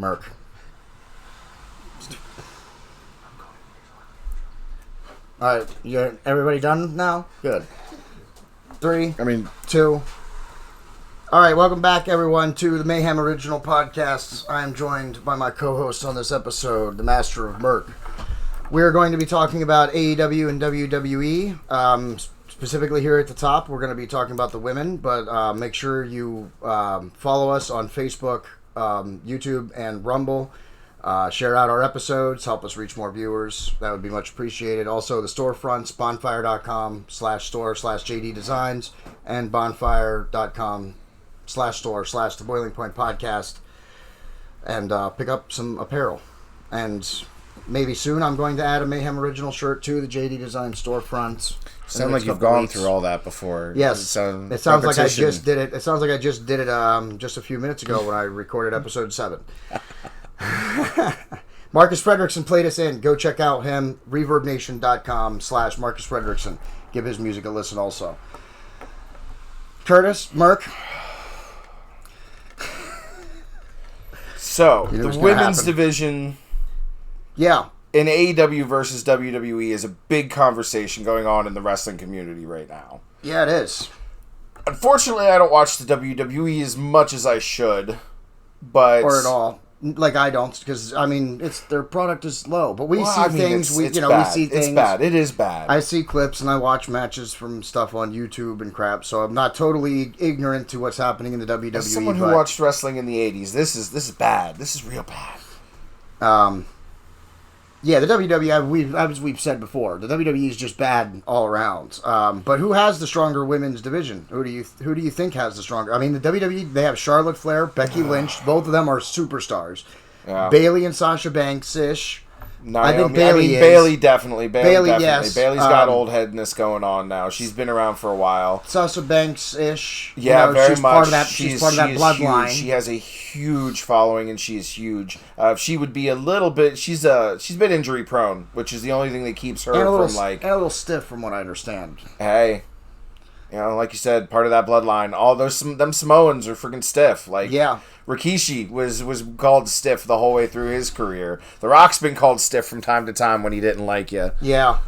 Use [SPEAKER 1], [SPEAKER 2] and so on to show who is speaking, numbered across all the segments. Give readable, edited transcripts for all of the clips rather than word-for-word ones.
[SPEAKER 1] Merc. All right, everybody done now? Good. 3, 2. All right, welcome back, everyone, to the Mayhem Original Podcast. I am joined by my co-host on this episode, the Master of Merc. We're going to be talking about AEW and WWE. Specifically here at the top, we're going to be talking about the women, but make sure you follow us on Facebook, YouTube, and Rumble. Share out our episodes, help us reach more viewers. That would be much appreciated. Also, the storefronts, bonfire.com/store/JDEDESIGNz and bonfire.com/store/The Boiling Point Podcast, and pick up some apparel. And maybe soon I'm going to add a Mayhem Original shirt to the JDEDESIGNz storefronts.
[SPEAKER 2] Sound like you've gone through all that before.
[SPEAKER 1] Yes, it sounds like I just did it. It sounds like I just did it just a few minutes ago when I recorded episode 7. Marcus Frederiksen played us in. Go check out him. ReverbNation.com/Marcus Frederiksen. Give his music a listen also. Curtis, Merc.
[SPEAKER 2] So, the women's division
[SPEAKER 1] in
[SPEAKER 2] AEW versus WWE is a big conversation going on in the wrestling community right now.
[SPEAKER 1] Yeah, it is.
[SPEAKER 2] Unfortunately, I don't watch the WWE as much as I should, but...
[SPEAKER 1] Or at all. Like I don't, because their product is low. But we see things. We see things.
[SPEAKER 2] It's bad. It is bad.
[SPEAKER 1] I see clips and I watch matches from stuff on YouTube and crap. So I'm not totally ignorant to what's happening in the WWE.
[SPEAKER 2] As someone who watched wrestling in the '80s, this is bad. This is real bad.
[SPEAKER 1] The WWE. As we've said before, the WWE is just bad all around. But who has the stronger women's division? Who do you think has the stronger? The WWE, they have Charlotte Flair, Becky Lynch. Both of them are superstars.
[SPEAKER 2] Yeah.
[SPEAKER 1] Bayley and Sasha Banks-ish.
[SPEAKER 2] Naomi,
[SPEAKER 1] I think
[SPEAKER 2] Bayley definitely. Bayley definitely.
[SPEAKER 1] Yes.
[SPEAKER 2] Bayley's got old headness going on now. She's been around for a while.
[SPEAKER 1] Sasha Banks-ish.
[SPEAKER 2] Yeah, very
[SPEAKER 1] she's
[SPEAKER 2] much.
[SPEAKER 1] Part of that, she's part of that bloodline.
[SPEAKER 2] Huge. She has a huge following, and she is huge. She would be a little bit. She's been injury prone, which is the only thing that keeps her
[SPEAKER 1] and a little stiff, from what I understand.
[SPEAKER 2] Hey. Like you said, part of that bloodline. All them Samoans are freaking stiff. Rikishi was called stiff the whole way through his career. The Rock's been called stiff from time to time when he didn't like you.
[SPEAKER 1] Yeah.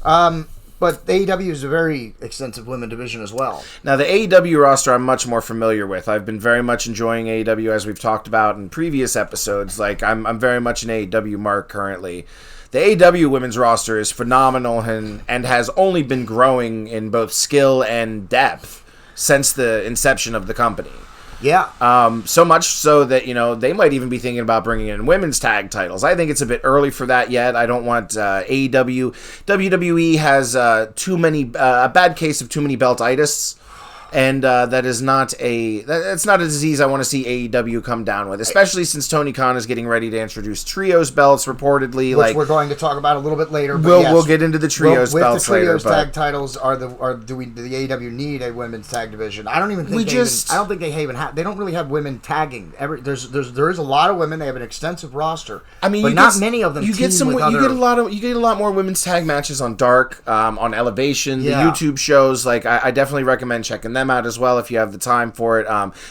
[SPEAKER 1] But AEW is a very extensive women division as well.
[SPEAKER 2] Now, the AEW roster I'm much more familiar with. I've been very much enjoying AEW, as we've talked about in previous episodes. I'm very much an AEW mark currently. The AEW women's roster is phenomenal and has only been growing in both skill and depth since the inception of the company.
[SPEAKER 1] Yeah.
[SPEAKER 2] So much so that, they might even be thinking about bringing in women's tag titles. I think it's a bit early for that yet. I don't want AEW. WWE has a bad case of too many beltitis. And that is that's not a disease I want to see AEW come down with, especially since Tony Khan is getting ready to introduce trios belts reportedly.
[SPEAKER 1] Which we're going to talk about a little bit later.
[SPEAKER 2] We'll get into the trios belts later.
[SPEAKER 1] With the trios tag titles, do the AEW need a women's tag division? I don't even think I don't think they even have. They don't really have women tagging. There is a lot of women. They have an extensive roster. But not many of them. You get
[SPEAKER 2] a lot more women's tag matches on Dark, on Elevation, the YouTube shows. I definitely recommend checking them out as well if you have the time for it.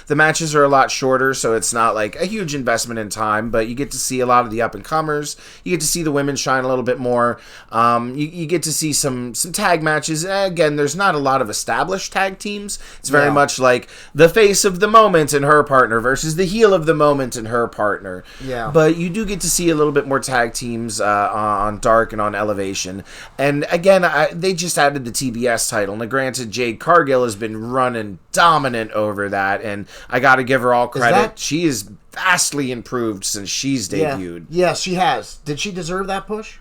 [SPEAKER 2] The matches are a lot shorter, so it's not like a huge investment in time, but you get to see a lot of the up-and-comers. You get to see the women shine a little bit more. You get to see some tag matches. Again, there's not a lot of established tag teams. It's very much like the face of the moment and her partner versus the heel of the moment and her partner.
[SPEAKER 1] Yeah.
[SPEAKER 2] But you do get to see a little bit more tag teams on Dark and on Elevation. And again, they just added the TBS title. Now, granted, Jade Cargill has been running dominant over that, and I got to give her all credit. She is vastly improved since she's debuted.
[SPEAKER 1] Yeah, she has. Did she deserve that push?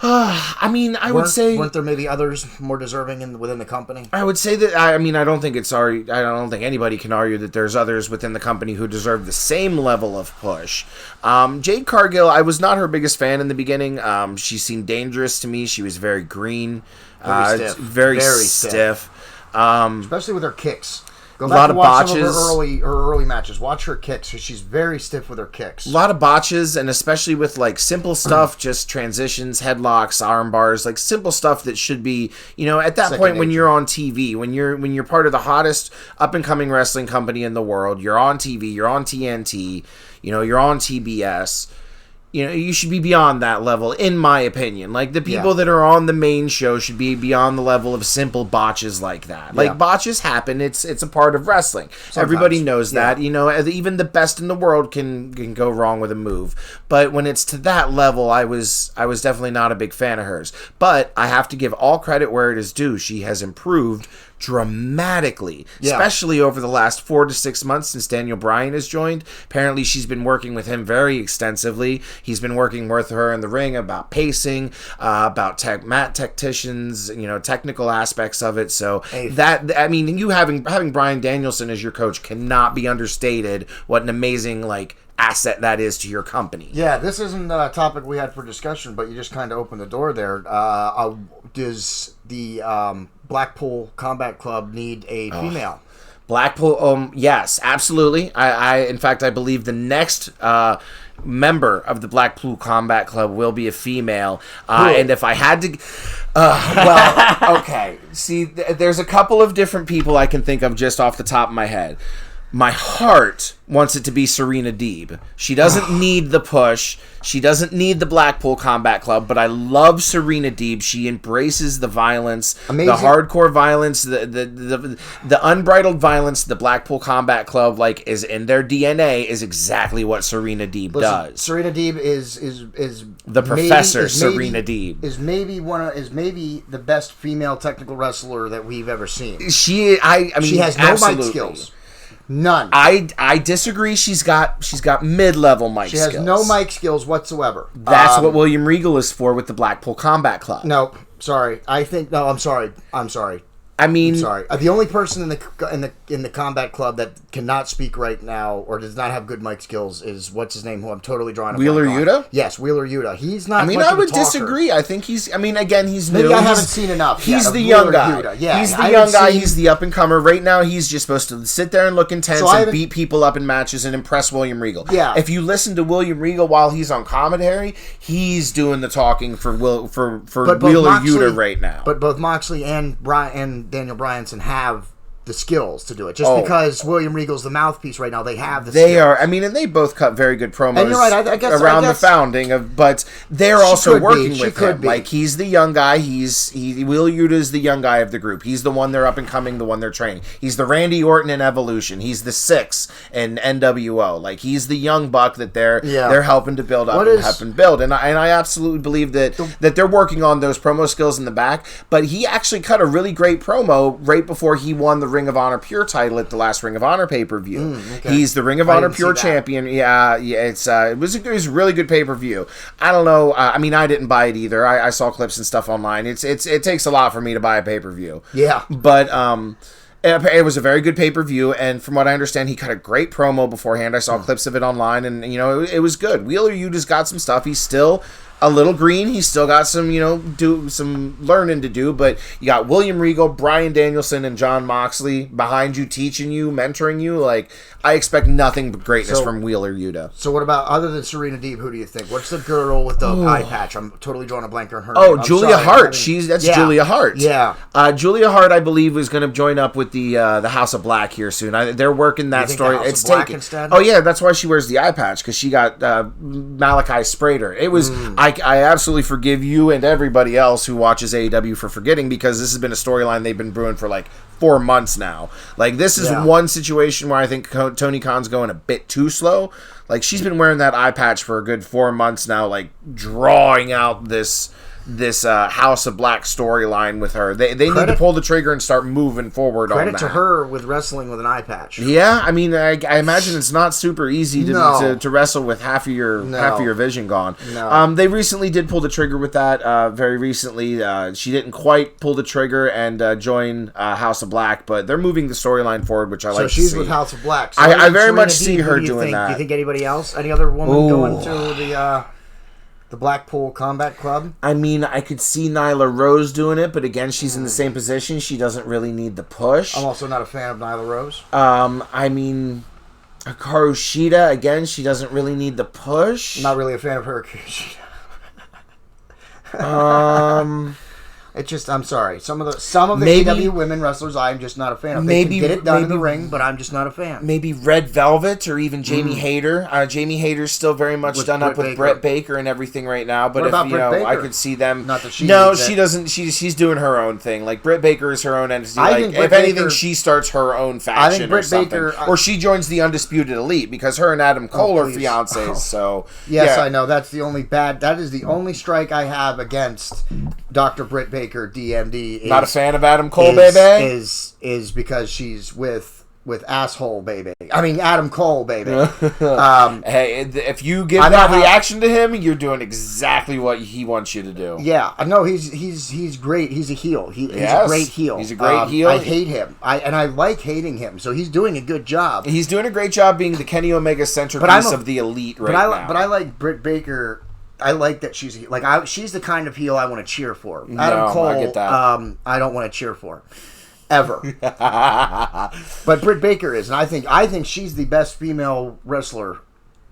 [SPEAKER 2] I would say...
[SPEAKER 1] Weren't there maybe others more deserving within the company?
[SPEAKER 2] I would say that, I don't think anybody can argue that there's others within the company who deserve the same level of push. Jade Cargill, I was not her biggest fan in the beginning. She seemed dangerous to me. She was very green.
[SPEAKER 1] Very stiff.
[SPEAKER 2] Very stiff.
[SPEAKER 1] Especially with her kicks. Go back and watch some of her early matches. Watch her kicks. She's very stiff with her kicks.
[SPEAKER 2] A lot of botches, and especially with like simple stuff, just transitions, headlocks, arm bars, like simple stuff that should be, at that point when you're on TV, when you're part of the hottest up and coming wrestling company in the world, you're on TV, you're on TNT, you're on TBS. You should be beyond that level, in my opinion. Like, the people that are on the main show should be beyond the level of simple botches like that. Like, botches happen. It's a part of wrestling. Sometimes. Everybody knows that. Even the best in the world can go wrong with a move. But when it's to that level, I was definitely not a big fan of hers. But I have to give all credit where it is due. She has improved dramatically, especially over the last 4 to 6 months since Daniel Bryan has joined. Apparently she's been working with him very extensively. He's been working with her in the ring about pacing, about mat tacticians, technical aspects of it. So you having Bryan Danielson as your coach cannot be understated. What an amazing asset that is to your company.
[SPEAKER 1] Yeah, this isn't a topic we had for discussion, but you just kind of opened the door there. Does the Blackpool Combat Club need a female?
[SPEAKER 2] Blackpool, yes, absolutely. In fact, I believe the next member of the Blackpool Combat Club will be a female. And if I had to... okay. See, there's a couple of different people I can think of just off the top of my head. My heart wants it to be Serena Deeb. She doesn't need the push. She doesn't need the Blackpool Combat Club, but I love Serena Deeb. She embraces the violence, the hardcore violence, the unbridled violence. The Blackpool Combat Club, is in their DNA, is exactly what Serena Deeb does.
[SPEAKER 1] Serena Deeb is
[SPEAKER 2] the professor. Serena Deeb
[SPEAKER 1] is maybe the best female technical wrestler that we've ever seen.
[SPEAKER 2] She
[SPEAKER 1] has no mic skills. None.
[SPEAKER 2] I disagree. She's got mid-level mic skills.
[SPEAKER 1] She has no mic skills whatsoever.
[SPEAKER 2] That's what William Regal is for with the Blackpool Combat Club.
[SPEAKER 1] No, sorry. I'm sorry. Sorry. The only person in the Combat Club that cannot speak right now or does not have good mic skills is what's his name? Who I'm totally drawing a
[SPEAKER 2] Wheeler
[SPEAKER 1] blank
[SPEAKER 2] Yuta?
[SPEAKER 1] on. Yes, Wheeler Yuta. He's not.
[SPEAKER 2] I would disagree. I think he's. Again, he's new.
[SPEAKER 1] Maybe I haven't seen enough.
[SPEAKER 2] He's the young guy. Yeah, he's the young guy. He's the up and comer. Right now, he's just supposed to sit there and look intense and beat people up in matches and impress William Regal.
[SPEAKER 1] Yeah.
[SPEAKER 2] If you listen to William Regal while he's on commentary, he's doing the talking for Wheeler Yuta right now.
[SPEAKER 1] But both Moxley and Daniel Bryanson have the skills to do it. Just because William Regal's the mouthpiece right now, they have the skills.
[SPEAKER 2] They are. And they both cut very good promos.
[SPEAKER 1] And you're right. I guess
[SPEAKER 2] the founding of, but they're also working with him.
[SPEAKER 1] Be.
[SPEAKER 2] He's the young guy. Will Yuta's the young guy of the group. He's the one they're up and coming, the one they're training. He's the Randy Orton in Evolution. He's the Six in NWO. He's the young buck that they're helping to build up helping build. And I absolutely believe that they're working on those promo skills in the back. But he actually cut a really great promo right before he won the Ring of Honor Pure title at the last Ring of Honor pay-per-view. Okay. He's the Ring of Honor Pure champion. Yeah, it was a really good pay-per-view. I don't know. I didn't buy it either. I saw clips and stuff online. It takes a lot for me to buy a pay-per-view.
[SPEAKER 1] Yeah.
[SPEAKER 2] But it was a very good pay-per-view, and from what I understand, he cut a great promo beforehand. I saw clips of it online, and it was good. Wheeler Yuta's got some stuff. He's still a little green. He's still got some, some learning to do, but you got William Regal, Bryan Danielson, and Jon Moxley behind you, teaching you, mentoring you. I expect nothing but greatness from Wheeler Yuta.
[SPEAKER 1] So what about, other than Serena Deeb, who do you think? What's the girl with the eye patch? I'm totally drawing a blank on her name.
[SPEAKER 2] Julia Hart. That's Julia Hart.
[SPEAKER 1] Yeah.
[SPEAKER 2] Julia Hart, I believe, is going to join up with the House of Black here soon. They're working that story.
[SPEAKER 1] It's taken. Instead?
[SPEAKER 2] Oh, yeah, that's why she wears the eye patch, because she got Malachi sprayed her. It was... I absolutely forgive you and everybody else who watches AEW for forgetting, because this has been a storyline they've been brewing for 4 months now. This is one situation where I think Tony Khan's going a bit too slow. She's been wearing that eye patch for a good 4 months now, drawing out this House of Black storyline with her. They need to pull the trigger and start moving forward on that.
[SPEAKER 1] Credit to her with wrestling with an eye patch.
[SPEAKER 2] Yeah, I imagine it's not super easy to wrestle with half of your vision gone.
[SPEAKER 1] No.
[SPEAKER 2] They recently did pull the trigger with that. Very recently, she didn't quite pull the trigger and join House of Black, but they're moving the storyline forward, which I like to see.
[SPEAKER 1] So she's with House of Black. So
[SPEAKER 2] I very much see her doing that.
[SPEAKER 1] Do you think anybody else? Any other woman going to the... The Blackpool Combat Club?
[SPEAKER 2] I mean, I could see Nyla Rose doing it, but again, she's in the same position. She doesn't really need the push.
[SPEAKER 1] I'm also not a fan of Nyla Rose.
[SPEAKER 2] I mean, Hikaru Shida, again, she doesn't really need the push.
[SPEAKER 1] I'm not really a fan of her. Shida. It's just, I'm sorry. Some of the AEW women wrestlers, I'm just not a fan of. They can get it done in the ring, but I'm just not a fan.
[SPEAKER 2] Maybe Red Velvet or even Jamie Hayter. Jamie Hayter's still very much done up with Britt Baker and everything right now. But
[SPEAKER 1] what about Britt Baker?
[SPEAKER 2] I could see them.
[SPEAKER 1] Not that she.
[SPEAKER 2] No, she doesn't. She's doing her own thing. Like Britt Baker is her own entity. If anything, she starts her own faction or something, or she joins the Undisputed Elite because her and Adam Cole are fiancés. So
[SPEAKER 1] yes, I know that's the only bad. That is the only strike I have against Dr. Britt Baker. DMD
[SPEAKER 2] not a fan of Adam Cole, baby.
[SPEAKER 1] Is because she's with asshole, baby. I mean Adam Cole, baby.
[SPEAKER 2] Hey, if you give that reaction to him, you're doing exactly what he wants you to do.
[SPEAKER 1] Yeah, no, he's great. He's a heel. He's a great heel.
[SPEAKER 2] He's a great heel.
[SPEAKER 1] I hate him. I like hating him. So he's doing a good job.
[SPEAKER 2] He's doing a great job being the Kenny Omega centerpiece of the Elite now.
[SPEAKER 1] But I like Britt Baker. I like that she's she's the kind of heel I want to cheer for. Adam Cole,
[SPEAKER 2] I get that.
[SPEAKER 1] I don't want to cheer for, ever. But Britt Baker is, and I think she's the best female wrestler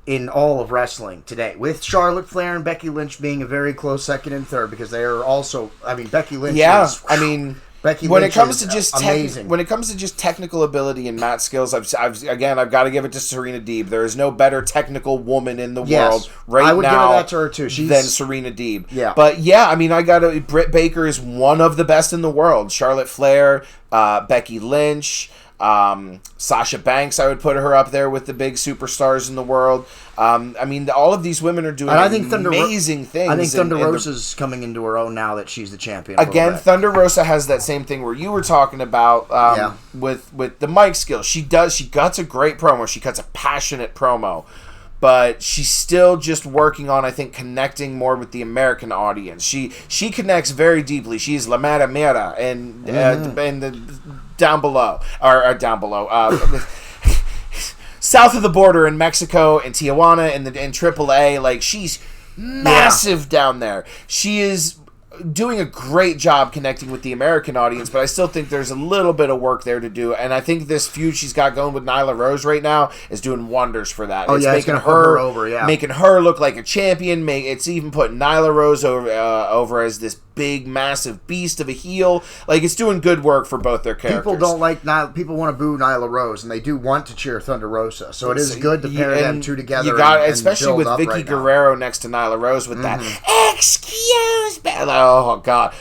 [SPEAKER 1] in all of wrestling today. With Charlotte Flair and Becky Lynch being a very close second and third, because they are also. I mean, Becky Lynch.
[SPEAKER 2] Yeah,
[SPEAKER 1] is,
[SPEAKER 2] I mean.
[SPEAKER 1] Becky
[SPEAKER 2] when
[SPEAKER 1] Lynch
[SPEAKER 2] it comes to just
[SPEAKER 1] amazing.
[SPEAKER 2] When it comes to just technical ability and mat skills, I've got to give it to Serena Deeb. There is no better technical woman in the world right now.
[SPEAKER 1] I would give that to her too.
[SPEAKER 2] Than Serena Deeb.
[SPEAKER 1] Yeah,
[SPEAKER 2] but yeah, I mean, Britt Baker is one of the best in the world. Charlotte Flair, Becky Lynch. Sasha Banks, I would put her up there with the big superstars in the world. I mean, all of these women are doing amazing things.
[SPEAKER 1] I think Thunder Rosa's coming into her own now that she's the champion.
[SPEAKER 2] Again, Thunder Rosa has that same thing where you were talking about with the mic skills. She cuts a great promo. She cuts a passionate promo. But she's still just working on, I think, connecting more with the American audience. She connects very deeply. She's La Mera Mera and down below, south of the border in Mexico and Tijuana and AAA. Like, she's massive down there. She is doing a great job connecting with the American audience, but I still think there's a little bit of work there to do, and I think this feud she's got going with Nyla Rose right now is doing wonders for that.
[SPEAKER 1] It's making her over,
[SPEAKER 2] making her look like a champion. It's even putting Nyla Rose over as this big, massive beast of a heel. Like, it's doing good work for both their characters.
[SPEAKER 1] People don't like people want to boo Nyla Rose, and they do want to cheer Thunder Rosa. So it is good to pair them two together.
[SPEAKER 2] You got, especially with Vicky Guerrero next to Nyla Rose with that. Excuse me. Oh God.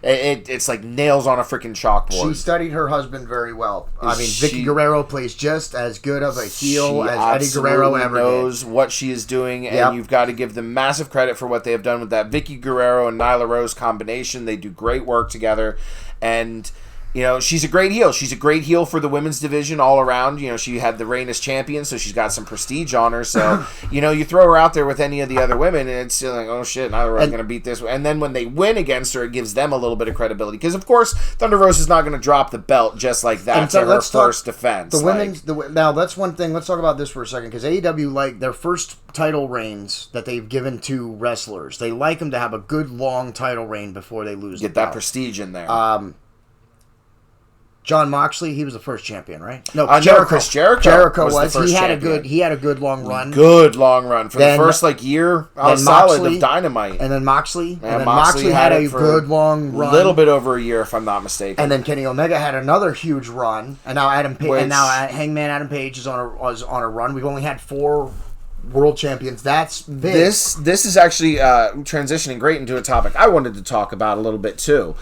[SPEAKER 2] It's like nails on a freaking chalkboard.
[SPEAKER 1] She studied her husband very well. I mean, Vicky Guerrero plays just as good of a heel as Eddie Guerrero ever
[SPEAKER 2] knows what she is doing, and you've got to give them massive credit for what they have done with that Vicky Guerrero and Nyla Rose combination. They do great work together, and you know, she's a great heel. She's a great heel for the women's division all around. You know, she had the reign as champion, so she's got some prestige on her. So, you know, you throw her out there with any of the other women, and it's like, oh shit, Nyla Rose is going to beat this. And then when they win against her, it gives them a little bit of credibility. Because, of course, Thunder Rose is not going to drop the belt just like that to her first defense.
[SPEAKER 1] Now, that's one thing. Let's talk about this for a second. Because AEW, like, their first title reigns that they've given to wrestlers, they like them to have a good, long title reign before they lose the belt.
[SPEAKER 2] Get that prestige in there.
[SPEAKER 1] John Moxley, he was the first champion, right?
[SPEAKER 2] No, Chris Jericho.
[SPEAKER 1] Jericho was. He had a good long run.
[SPEAKER 2] Good long run for the first year. Solid of Dynamite,
[SPEAKER 1] and then Moxley had a good long run.
[SPEAKER 2] A little bit over a year, if I'm not mistaken.
[SPEAKER 1] And then Kenny Omega had another huge run, and now Hangman Adam Page is on a run. We've only had 4 world champions. That's big.
[SPEAKER 2] This is actually transitioning great into a topic I wanted to talk about a little bit too.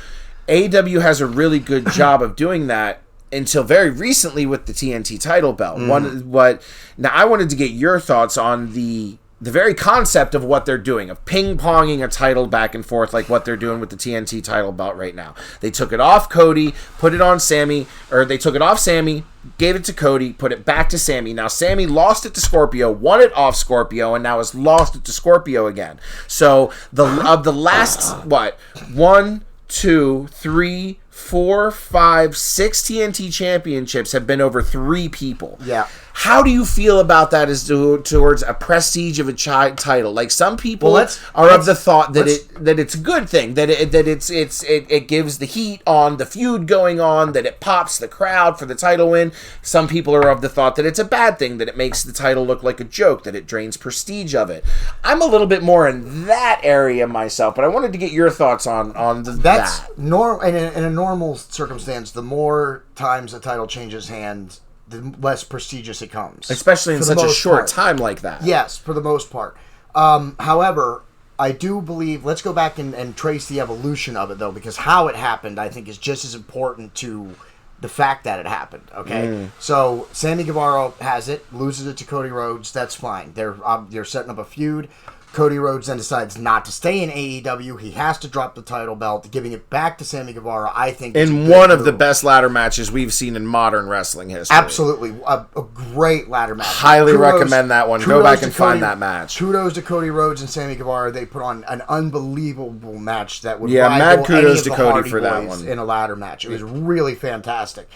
[SPEAKER 2] AEW has a really good job of doing that until very recently with the TNT title belt. Now I wanted to get your thoughts on the very concept of what they're doing, of ping-ponging a title back and forth like what they're doing with the TNT title belt right now. They took it off Cody, put it on Sammy, or they took it off Sammy, gave it to Cody, put it back to Sammy. Now Sammy lost it to Scorpio, won it off Scorpio, and now has lost it to Scorpio again. So of the last, 1, 2, 3, 4, 5, 6 TNT championships have been over 3 people.
[SPEAKER 1] Yeah.
[SPEAKER 2] How do you feel about that as towards a prestige of a title? Like, some people are of the thought that it's a good thing, that it gives the heat on the feud going on, that it pops the crowd for the title win. Some people are of the thought that it's a bad thing, that it makes the title look like a joke, that it drains prestige of it. I'm a little bit more in that area myself, but I wanted to get your thoughts on that.
[SPEAKER 1] In a normal circumstance, the more times a title changes hands, the less prestigious it comes.
[SPEAKER 2] Especially in such a short time like that.
[SPEAKER 1] Yes, for the most part. However, I do believe, let's go back and trace the evolution of it, though, because how it happened, I think, is just as important to the fact that it happened, okay? So, Sammy Guevara has it, loses it to Cody Rhodes, that's fine. They're setting up a feud. Cody Rhodes then decides not to stay in AEW. He has to drop the title belt, giving it back to Sammy Guevara. I think
[SPEAKER 2] in one of the best ladder matches we've seen in modern wrestling history.
[SPEAKER 1] Absolutely, a great ladder match.
[SPEAKER 2] Highly recommend that one. Go back and find that match.
[SPEAKER 1] Kudos to Cody Rhodes and Sammy Guevara. They put on an unbelievable match that would
[SPEAKER 2] rival mad kudos
[SPEAKER 1] any
[SPEAKER 2] to
[SPEAKER 1] of the
[SPEAKER 2] Cody
[SPEAKER 1] Hardy
[SPEAKER 2] for that
[SPEAKER 1] Boys
[SPEAKER 2] one
[SPEAKER 1] in a ladder match. It was really fantastic,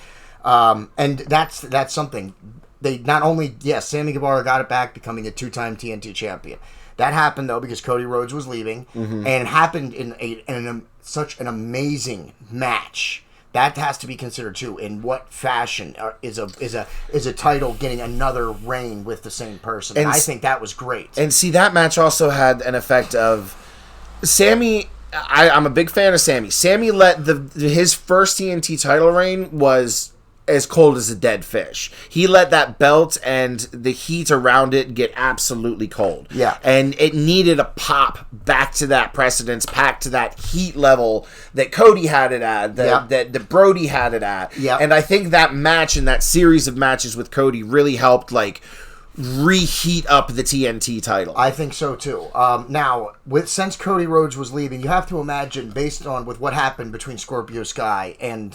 [SPEAKER 1] and that's something. They not only Sammy Guevara got it back, becoming a 2-time TNT champion. That happened, though, because Cody Rhodes was leaving, and it happened in such an amazing match. That has to be considered, too. In what fashion is a title getting another reign with the same person? And I think that was great.
[SPEAKER 2] And see, that match also had an effect of Sammy. I'm a big fan of Sammy. Sammy let his first TNT title reign was as cold as a dead fish. He let that belt and the heat around it get absolutely cold.
[SPEAKER 1] Yeah.
[SPEAKER 2] And it needed a pop back to that precedence, back to that heat level that Cody had it at, that Brody had it at.
[SPEAKER 1] Yeah.
[SPEAKER 2] And I think that match and that series of matches with Cody really helped, like, reheat up the TNT title.
[SPEAKER 1] I think so too. Now, since Cody Rhodes was leaving, you have to imagine, based on with what happened between Scorpio Sky and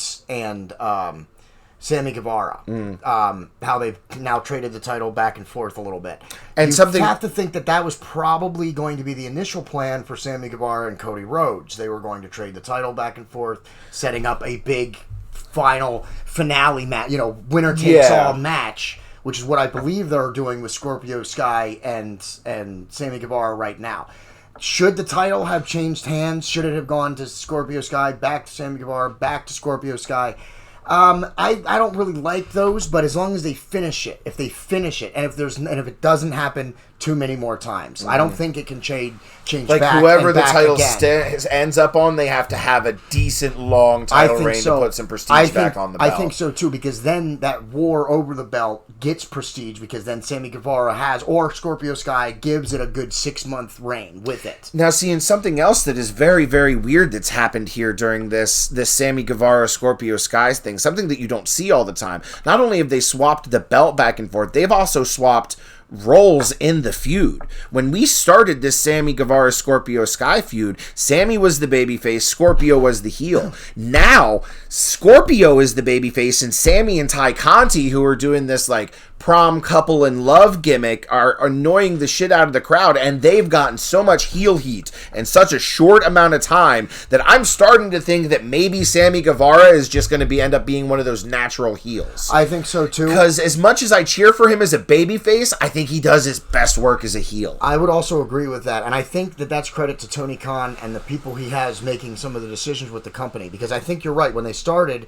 [SPEAKER 1] Sammy Guevara, how they've now traded the title back and forth a little bit. And you have to think that was probably going to be the initial plan for Sammy Guevara and Cody Rhodes. They were going to trade the title back and forth, setting up a big final finale match, winner takes all match, which is what I believe they're doing with Scorpio Sky and Sammy Guevara right now. Should the title have changed hands? Should it have gone to Scorpio Sky, back to Sammy Guevara, back to Scorpio Sky? I don't really like those, but as long as they finish it, if if it doesn't happen too many more times, I don't think it can change
[SPEAKER 2] like
[SPEAKER 1] back.
[SPEAKER 2] Whoever the
[SPEAKER 1] back
[SPEAKER 2] title ends up on, they have to have a decent long title reign to put some prestige back on the belt.
[SPEAKER 1] I think so too, because then that war over the belt gets prestige, because then Sammy Guevara or Scorpio Sky gives it a good 6-month reign with it.
[SPEAKER 2] Now, seeing something else that is very, very weird that's happened here during this Sammy Guevara Scorpio Sky thing, something that you don't see all the time. Not only have they swapped the belt back and forth, they've also swapped roles in the feud. When we started this Sammy Guevara Scorpio Sky feud, Sammy was the babyface, Scorpio was the heel. Now, Scorpio is the babyface, and Sammy and Ty Conti, who are doing this like prom couple and love gimmick, are annoying the shit out of the crowd, and they've gotten so much heel heat in such a short amount of time that I'm starting to think that maybe Sammy Guevara is just going to end up being one of those natural heels.
[SPEAKER 1] I think so too.
[SPEAKER 2] Because as much as I cheer for him as a babyface, I think he does his best work as a heel.
[SPEAKER 1] I would also agree with that, and I think that's credit to Tony Khan and the people he has making some of the decisions with the company, because I think you're right. When they started,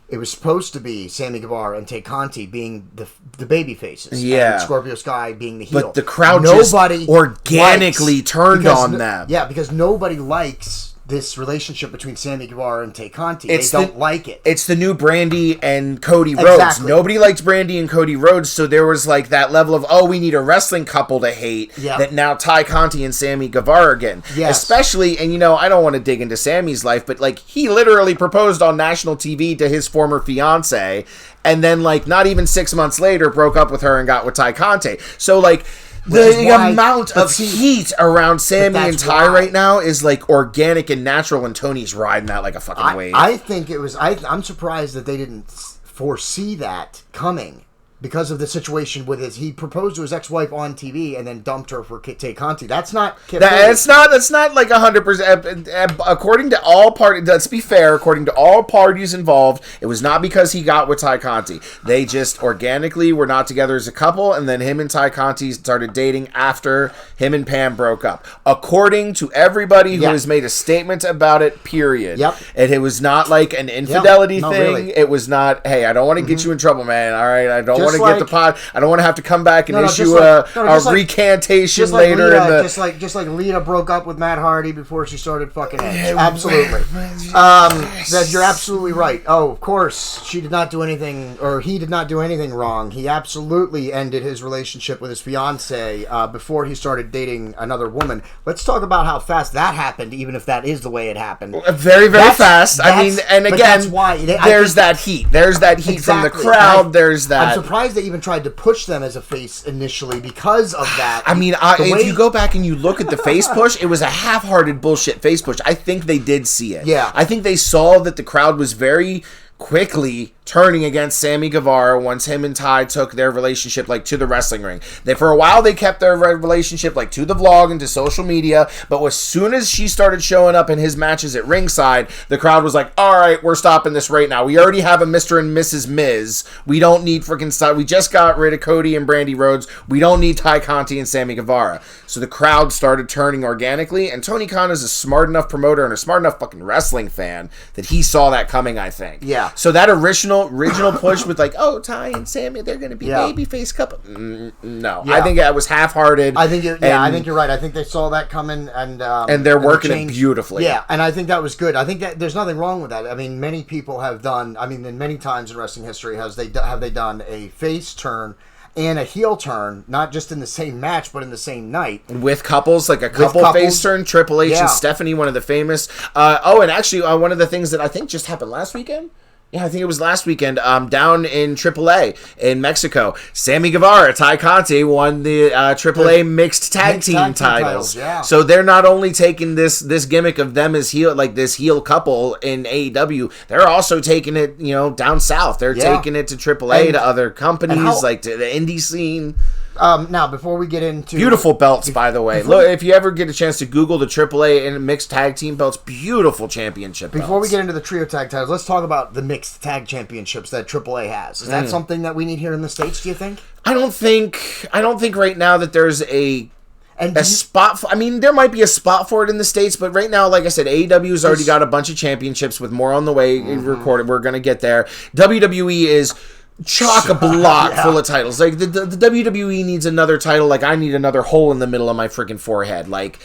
[SPEAKER 1] it was supposed to be Sammy Guevara and Tay Conti being the baby faces, and Scorpio Sky being the heel.
[SPEAKER 2] But the crowd just organically turned on them.
[SPEAKER 1] Yeah, because nobody likes this relationship between Sammy Guevara and Tay Conti. They don't like it.
[SPEAKER 2] It's the new Brandy and Cody Rhodes. Exactly. Nobody liked Brandy and Cody Rhodes, so there was like that level of, we need a wrestling couple to hate, that now Ty Conti and Sammy Guevara again.
[SPEAKER 1] Yes.
[SPEAKER 2] Especially, and I don't want to dig into Sammy's life, but like he literally proposed on national TV to his former fiance, and then like not even 6 months later broke up with her and got with Ty Conti. So like the amount of heat around Sammy and Ty right now is like organic and natural, and Tony's riding that like a fucking wave.
[SPEAKER 1] I think it was. I'm surprised that they didn't foresee that coming because of the situation with he proposed to his ex-wife on TV and then dumped her for Tay Conti. That's not
[SPEAKER 2] that's not like 100%. According to all parties, let's be fair, according to all parties involved, it was not because he got with Tay Conti. They just organically were not together as a couple, and then him and Tay Conti started dating after him and Pam broke up. According to everybody who has made a statement about it, period.
[SPEAKER 1] Yep.
[SPEAKER 2] And it was not like an infidelity thing.
[SPEAKER 1] Really.
[SPEAKER 2] It was not, hey, I don't want to get you in trouble, man. All right, I don't want to get the pod. I don't want to have to come back and issue a recantation later.
[SPEAKER 1] Lita, just like Lita broke up with Matt Hardy before she started fucking Edge. Absolutely. You're absolutely right. Oh, of course, she did not do anything, or he did not do anything wrong. He absolutely ended his relationship with his fiance before he started dating another woman. Let's talk about how fast that happened, even if that is the way it happened.
[SPEAKER 2] Very, very fast. I mean, and again,
[SPEAKER 1] that's why
[SPEAKER 2] there's that heat. There's that heat from the crowd. There's that.
[SPEAKER 1] I'm surprised they even tried to push them as a face initially because of that.
[SPEAKER 2] I mean, if you go back and you look at the face push, it was a half-hearted bullshit face push. I think they did see it.
[SPEAKER 1] Yeah.
[SPEAKER 2] I think they saw that the crowd was very quickly turning against Sammy Guevara once him and Ty took their relationship like to the wrestling ring. For a while they kept their relationship like to the vlog and to social media, but as soon as she started showing up in his matches at ringside, the crowd was like, all right, we're stopping this right now. We already have a Mr. and Mrs. Miz. We don't need freaking stuff. We just got rid of Cody and Brandy Rhodes. We don't need Ty Conti and Sammy Guevara. So the crowd started turning organically, and Tony Khan is a smart enough promoter and a smart enough fucking wrestling fan that he saw that coming, I think.
[SPEAKER 1] Yeah.
[SPEAKER 2] So that original push with like, oh, Ty and Sammy, they're going to be babyface couple. No, I think that was half-hearted.
[SPEAKER 1] I think I think you're right. I think they saw that coming, and
[SPEAKER 2] they're working it beautifully.
[SPEAKER 1] Yeah, and I think that was good. I think that there's nothing wrong with that. I mean, many people have done. I mean, many times in wrestling history have they done a face turn and a heel turn, not just in the same match, but in the same night.
[SPEAKER 2] With couples, like a couple face turn, Triple H and Stephanie, one of the famous. And actually, one of the things that I think just happened last weekend. Yeah, I think it was last weekend, down in AAA in Mexico. Sammy Guevara, Ty Conti won the AAA mixed tag team titles.
[SPEAKER 1] Yeah.
[SPEAKER 2] So they're not only taking this gimmick of them as heel, like this heel couple in AEW, they're also taking it, down south. They're taking it to AAA, to other companies, like to the indie scene.
[SPEAKER 1] Now, before we get into...
[SPEAKER 2] Beautiful belts, by the way. Look, if you ever get a chance to Google the AAA and mixed tag team belts, beautiful championship belts.
[SPEAKER 1] Before we get into the trio tag titles, let's talk about the mixed tag championships that AAA has. Is that something that we need here in the States, do you think?
[SPEAKER 2] I don't think right now that there's a spot for, I mean, there might be a spot for it in the States, but right now, like I said, AEW's already got a bunch of championships with more on the way recorded. We're going to get there. WWE is chock-a-block full of titles. Like, the WWE needs another title. Like, I need another hole in the middle of my freaking forehead. Like,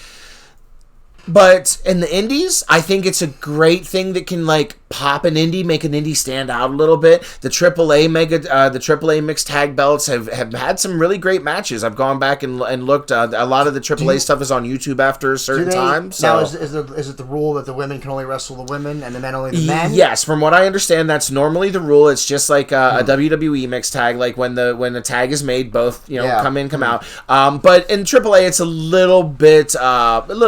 [SPEAKER 2] but in the indies, I think it's a great thing that can, like, pop an indie, make an indie stand out a little bit. The AAA mixed tag belts have had some really great matches. I've gone back and looked. A lot of the AAA stuff is on YouTube after a certain time. So
[SPEAKER 1] now, is it the rule that the women can only wrestle the women and the men only the men?
[SPEAKER 2] Yes, from what I understand, that's normally the rule. It's just like a WWE mixed tag. Like when the tag is made, both come in, come out. But in AAA, it's a little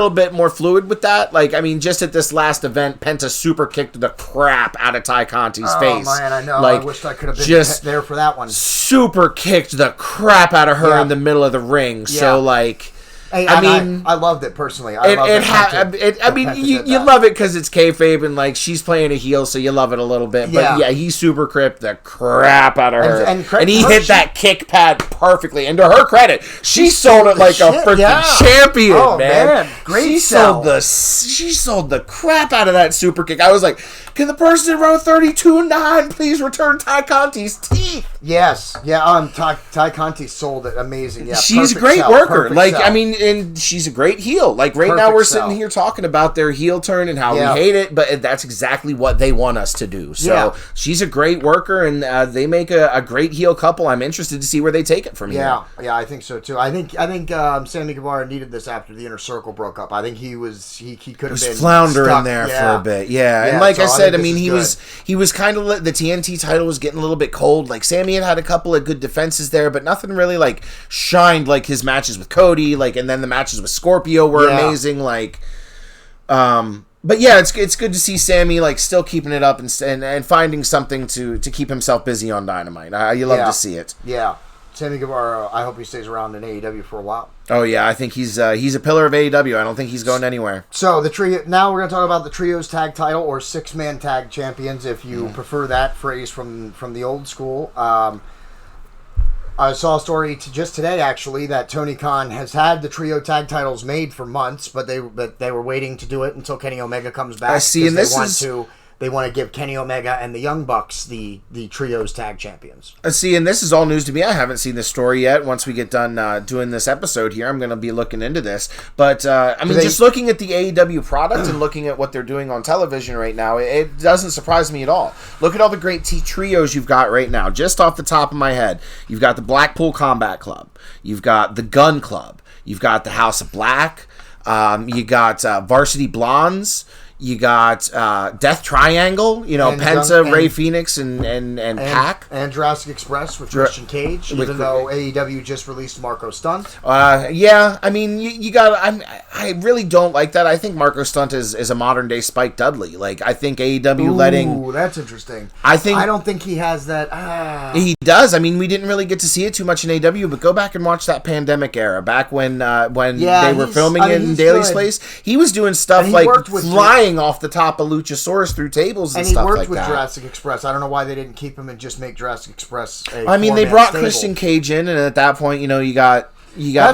[SPEAKER 2] bit more fluid with that. Like, I mean, just at this last event, Penta super kicked the crap out of Ty Conti's face.
[SPEAKER 1] Oh, man, I know.
[SPEAKER 2] Like,
[SPEAKER 1] I wished I could have been there for that one.
[SPEAKER 2] Super kicked the crap out of her in the middle of the ring. Yeah. So, like...
[SPEAKER 1] I loved it personally. You
[SPEAKER 2] love it because it's kayfabe and like she's playing a heel, so you love it a little bit. But yeah, he super cripped the crap out of her, and he hit that kick pad perfectly. And to her credit, she sold it like a freaking champion, man.
[SPEAKER 1] Great.
[SPEAKER 2] She sold the crap out of that super kick. I was like, can the person in row 32-9 please return Ty Conti's teeth?
[SPEAKER 1] Yes, Ty Conti sold it amazing. Yeah,
[SPEAKER 2] she's a great worker. Like, I mean, and she's a great heel. Like right now, we're sitting here talking about their heel turn and how we hate it, but that's exactly what they want us to do. So she's a great worker, and they make a great heel couple. I'm interested to see where they take it from here.
[SPEAKER 1] Yeah, I think so too. I think Sammy Guevara needed this after the Inner Circle broke up. I think he could have been
[SPEAKER 2] floundering
[SPEAKER 1] stuck
[SPEAKER 2] there for a bit. Yeah, and like I said, I mean, he was kind of the TNT title was getting a little bit cold. Like Sammy had a couple of good defenses there, but nothing really like shined like his matches with Cody, like, and then the matches with Scorpio were amazing. Like, But yeah, it's good to see Sammy like still keeping it up and finding something to keep himself busy on Dynamite. You love to see it.
[SPEAKER 1] Yeah, Sammy Guevara. I hope he stays around in AEW for a while.
[SPEAKER 2] Oh yeah, I think he's a pillar of AEW. I don't think he's going anywhere.
[SPEAKER 1] So the trio. Now we're going to talk about the trios tag title or 6-man tag champions, if you prefer that phrase from the old school. I saw a story just today, actually, that Tony Khan has had the trio tag titles made for months, but they were waiting to do it until Kenny Omega comes back.
[SPEAKER 2] I see, and
[SPEAKER 1] they want to give Kenny Omega and the Young Bucks the trios tag champions.
[SPEAKER 2] See, and this is all news to me. I haven't seen this story yet. Once we get done doing this episode here, I'm going to be looking into this. But, just looking at the AEW product and looking at what they're doing on television right now, it doesn't surprise me at all. Look at all the great trios you've got right now. Just off the top of my head, you've got the Blackpool Combat Club. You've got the Gun Club. You've got the House of Black. You got Varsity Blondes. You got Death Triangle, Penta, Ray Phoenix, and Pac.
[SPEAKER 1] And Jurassic Express with Christian Cage, even though AEW just released Marco Stunt.
[SPEAKER 2] Yeah, I mean, you got... I really don't like that. I think Marco Stunt is a modern-day Spike Dudley. Like, I think AEW letting...
[SPEAKER 1] Ooh, that's interesting.
[SPEAKER 2] I don't
[SPEAKER 1] think he has that...
[SPEAKER 2] He does. I mean, we didn't really get to see it too much in AEW, but go back and watch that pandemic era, back when they were filming it in Daly's place. He was doing stuff like flying off the top of Luchasaurus through tables and stuff like that.
[SPEAKER 1] And he worked with Jurassic Express. I don't know why they didn't keep him and just make Jurassic Express
[SPEAKER 2] they brought Christian Cage in, and at that point, you got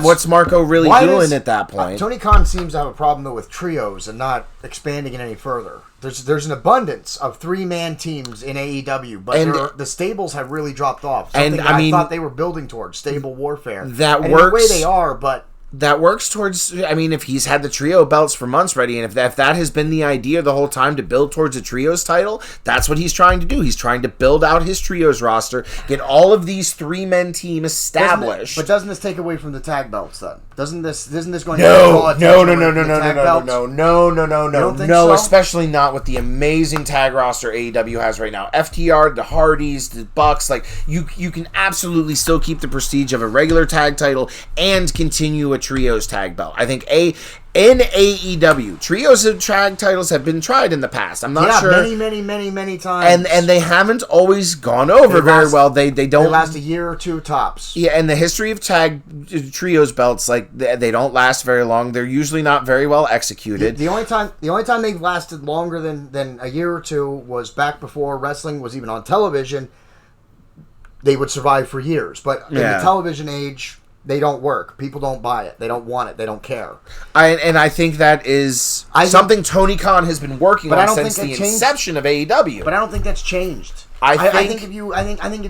[SPEAKER 2] what's Marco really doing at that point?
[SPEAKER 1] Tony Khan seems to have a problem, though, with trios and not expanding it any further. There's an abundance of 3-man teams in AEW, but the stables have really dropped off. Something I thought they were building towards, stable warfare.
[SPEAKER 2] That works.
[SPEAKER 1] In a way they are, but...
[SPEAKER 2] That works towards... I mean, if he's had the trio belts for months ready, and if that has been the idea the whole time to build towards a trios title, that's what he's trying to do. He's trying to build out his trios roster, get all of these 3-man team established.
[SPEAKER 1] Doesn't this take away from the tag belts, then? Isn't this going to
[SPEAKER 2] No,
[SPEAKER 1] so?
[SPEAKER 2] Especially not with the amazing tag roster AEW has right now. FTR, the Hardys, the Bucks, like, you can absolutely still keep the prestige of a regular tag title and continue a trios tag belt. I think in AEW, trios of tag titles have been tried in the past. I'm not sure.
[SPEAKER 1] Many times.
[SPEAKER 2] And they haven't always gone over very well. They don't...
[SPEAKER 1] They last a year or two tops.
[SPEAKER 2] Yeah, and the history of trios belts, like, they don't last very long. They're usually not very well executed.
[SPEAKER 1] The only time they've lasted longer than a year or two was back before wrestling was even on television. They would survive for years. But in the television age... They don't work. People don't buy it. They don't want it. They don't care.
[SPEAKER 2] I think that is something Tony Khan has been working on since the inception of AEW.
[SPEAKER 1] But I don't think that's changed. I think if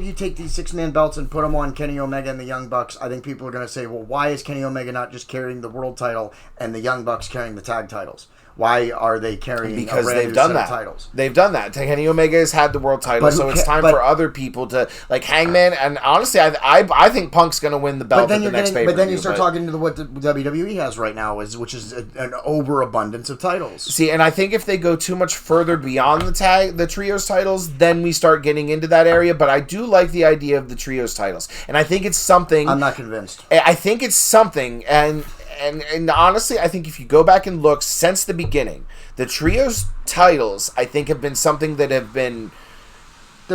[SPEAKER 1] you take these 6-man belts and put them on Kenny Omega and the Young Bucks, I think people are going to say, well, why is Kenny Omega not just carrying the world title and the Young Bucks carrying the tag titles? Why are they carrying
[SPEAKER 2] because
[SPEAKER 1] a
[SPEAKER 2] they've done that.
[SPEAKER 1] Titles?
[SPEAKER 2] They've done that. Kenny Omega has had the world title, so it's time for other people to, like Hangman. And honestly, I think Punk's going to win the belt at the next pay-per-view.
[SPEAKER 1] But then you start talking to what the WWE has right now, which is an overabundance of titles.
[SPEAKER 2] See, and I think if they go too much further beyond the trios titles, then we start getting into that area. But I do like the idea of the trios titles, and I think it's something.
[SPEAKER 1] I'm not convinced.
[SPEAKER 2] I think it's something, and honestly, I think if you go back and look since the beginning, the trios titles, I think, have been something that have been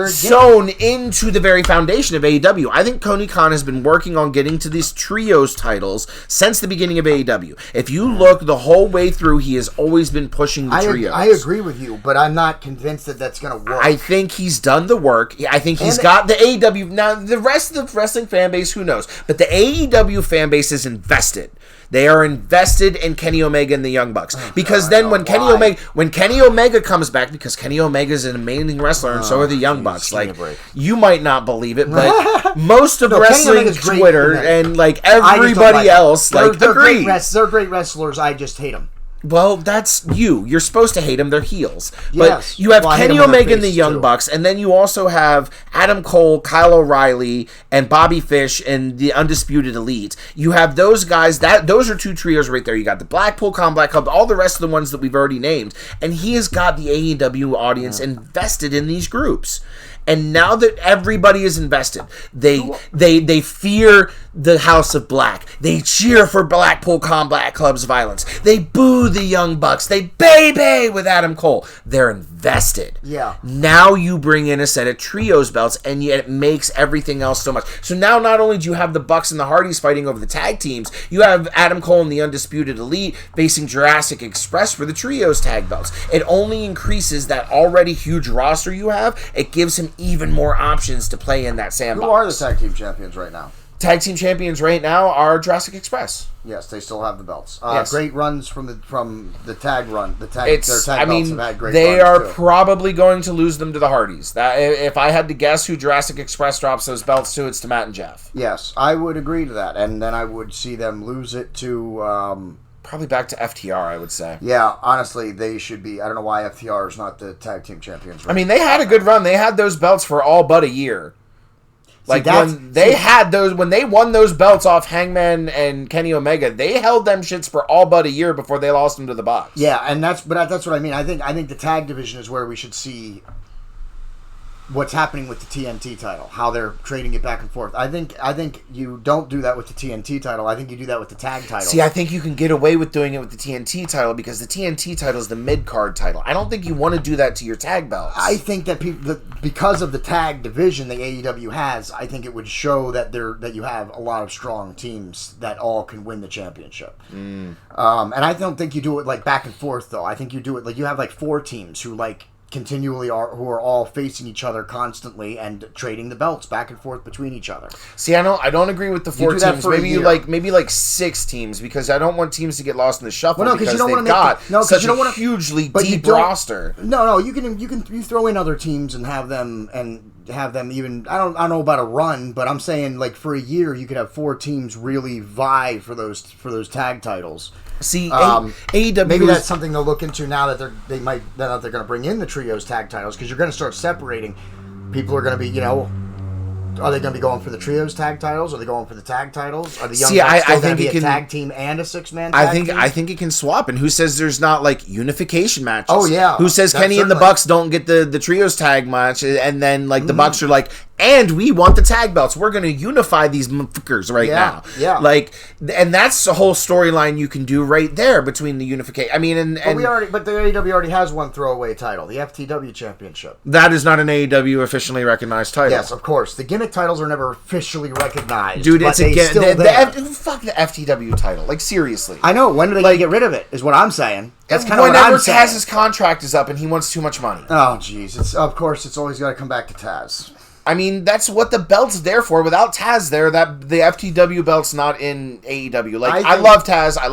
[SPEAKER 2] sewn into the very foundation of AEW. I think Tony Khan has been working on getting to these trios titles since the beginning of AEW. If you look the whole way through, he has always been pushing the trios.
[SPEAKER 1] I agree with you, but I'm not convinced that that's going to work.
[SPEAKER 2] I think he's done the work. I think he's got the AEW. Now, the rest of the wrestling fan base, who knows? But the AEW fan base is invested. They are invested in Kenny Omega and the Young Bucks. Because then when Kenny Omega comes back, because Kenny Omega is an amazing wrestler and so are the Young Bucks. Like, you might not believe it, but most of wrestling Twitter and like everybody else agree.
[SPEAKER 1] They're great wrestlers. I just hate them.
[SPEAKER 2] Well, that's you. You're supposed to hate them. They're heels.
[SPEAKER 1] Yes.
[SPEAKER 2] But you have Kenny Omega and the Young Bucks, and then you also have Adam Cole, Kyle O'Reilly, and Bobby Fish and the Undisputed Elite. You have those guys. Those are 2 trios right there. You got the Blackpool Combat Club, all the rest of the ones that we've already named. And he has got the AEW audience invested in these groups. And now that everybody is invested, they fear the House of Black. They cheer for Blackpool Combat Club's violence. They boo the Young Bucks. They baby with Adam Cole. They're invested.
[SPEAKER 1] Yeah.
[SPEAKER 2] Now you bring in a set of trios belts, and yet it makes everything else so much. So now not only do you have the Bucks and the Hardys fighting over the tag teams, you have Adam Cole and the Undisputed Elite facing Jurassic Express for the trios tag belts. It only increases that already huge roster you have. It gives him even more options to play in that sandbox.
[SPEAKER 1] Who are the tag team champions right now?
[SPEAKER 2] Tag team champions right now are Jurassic Express.
[SPEAKER 1] Yes, they still have the belts.
[SPEAKER 2] Yes.
[SPEAKER 1] Great runs from the tag run. Their tag belts have had great
[SPEAKER 2] they
[SPEAKER 1] runs
[SPEAKER 2] are
[SPEAKER 1] too.
[SPEAKER 2] probably going to lose them to the Hardys. That if I had to guess who Jurassic Express drops those belts to, it's to Matt and Jeff.
[SPEAKER 1] Yes, I would agree to that, and then I would see them lose it to.
[SPEAKER 2] Probably back to FTR, I would say.
[SPEAKER 1] Yeah, honestly, they should be. I don't know why FTR is not the tag team champions. Right?
[SPEAKER 2] I mean, they had a good run. They had those belts for all but a year. Like when they won those belts off Hangman and Kenny Omega, they held them shits for all but a year before they lost them to the Bucks.
[SPEAKER 1] Yeah, and that's what I mean. I think the tag division is where we should see what's happening with the TNT title, how they're trading it back and forth. I think you don't do that with the TNT title. I think you do that with the tag title.
[SPEAKER 2] See, I think you can get away with doing it with the TNT title because the TNT title is the mid-card title. I don't think you want to do that to your tag belts.
[SPEAKER 1] I think that because of the tag division that AEW has, I think it would show that you have a lot of strong teams that all can win the championship. And I don't think you do it like back and forth though. I think you do it like you have like 4 teams who like continually who are all facing each other constantly and trading the belts back and forth between each other.
[SPEAKER 2] See, I don't agree with the 4 teams. Maybe like 6 teams because I don't want teams to get lost in the shuffle.
[SPEAKER 1] Well, no,
[SPEAKER 2] because
[SPEAKER 1] you don't
[SPEAKER 2] they've got such a hugely deep roster.
[SPEAKER 1] No, you throw in other teams and have them even. I don't know about a run, but I'm saying like for a year you could have 4 teams really vie for those tag titles.
[SPEAKER 2] See, AEW
[SPEAKER 1] maybe that's something they'll look into now that they're going to bring in the trios tag titles because you're going to start separating. People are going to be, are they going to be going for the trios tag titles? Are they going for the tag titles? Are the Young Bucks still going to be a tag team and a 6-man tag team?
[SPEAKER 2] I think it can swap. And who says there's not like unification matches?
[SPEAKER 1] Oh yeah.
[SPEAKER 2] Who says Kenny and the Bucks don't get the trios tag match and then like the Bucks are like, and we want the tag belts. We're going to unify these motherfuckers now.
[SPEAKER 1] Yeah.
[SPEAKER 2] Like, and that's a whole storyline you can do right there between the unification. I mean,
[SPEAKER 1] but the AEW already has one throwaway title, the FTW Championship.
[SPEAKER 2] That is not an AEW officially recognized title.
[SPEAKER 1] Yes, of course. The gimmick titles are never officially recognized.
[SPEAKER 2] Dude, it's
[SPEAKER 1] still
[SPEAKER 2] fuck the FTW title. Like, seriously.
[SPEAKER 1] I know. When are they going to get rid of it, is what I'm saying. That's kind of what I'm saying.
[SPEAKER 2] Whenever Taz's contract is up and he wants too much money.
[SPEAKER 1] Oh, jeez. Of course, it's always got to come back to Taz.
[SPEAKER 2] I mean, that's what the belt's there for. Without Taz there, that the FTW belt's not in AEW. Like, I love Taz. I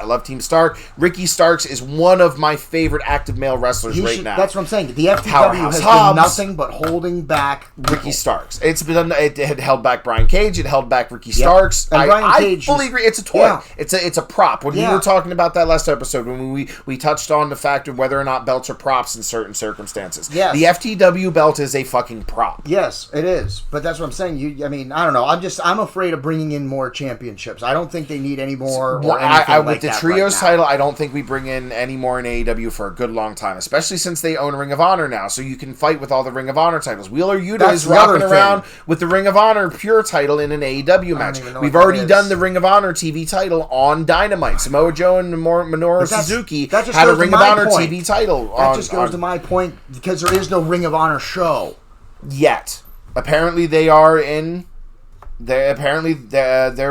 [SPEAKER 2] love Team Stark. Ricky Starks is one of my favorite active male wrestlers now.
[SPEAKER 1] That's what I'm saying. The FTW has been nothing but holding back
[SPEAKER 2] Ricky Starks. It had held back Brian Cage. It held back Ricky Starks.
[SPEAKER 1] And Brian Cage
[SPEAKER 2] fully agree. It's a toy. Yeah. It's a prop. When we were talking about that last episode, when we touched on the fact of whether or not belts are props in certain circumstances.
[SPEAKER 1] Yes.
[SPEAKER 2] The FTW belt is a fucking prop.
[SPEAKER 1] Yes. It is, but that's what I'm saying. I mean, I don't know. I'm afraid of bringing in more championships. I don't think they need any more. With
[SPEAKER 2] the trios title, I don't think we bring in any more in AEW for a good long time, especially since they own Ring of Honor now, so you can fight with all the Ring of Honor titles. Wheeler Yuta is rocking around with the Ring of Honor Pure title in an AEW match. We've already done the Ring of Honor TV title on Dynamite. Samoa Joe and Minoru Suzuki had a Ring of Honor TV title.
[SPEAKER 1] That just goes to my point because there is no Ring of Honor show
[SPEAKER 2] yet. Apparently they're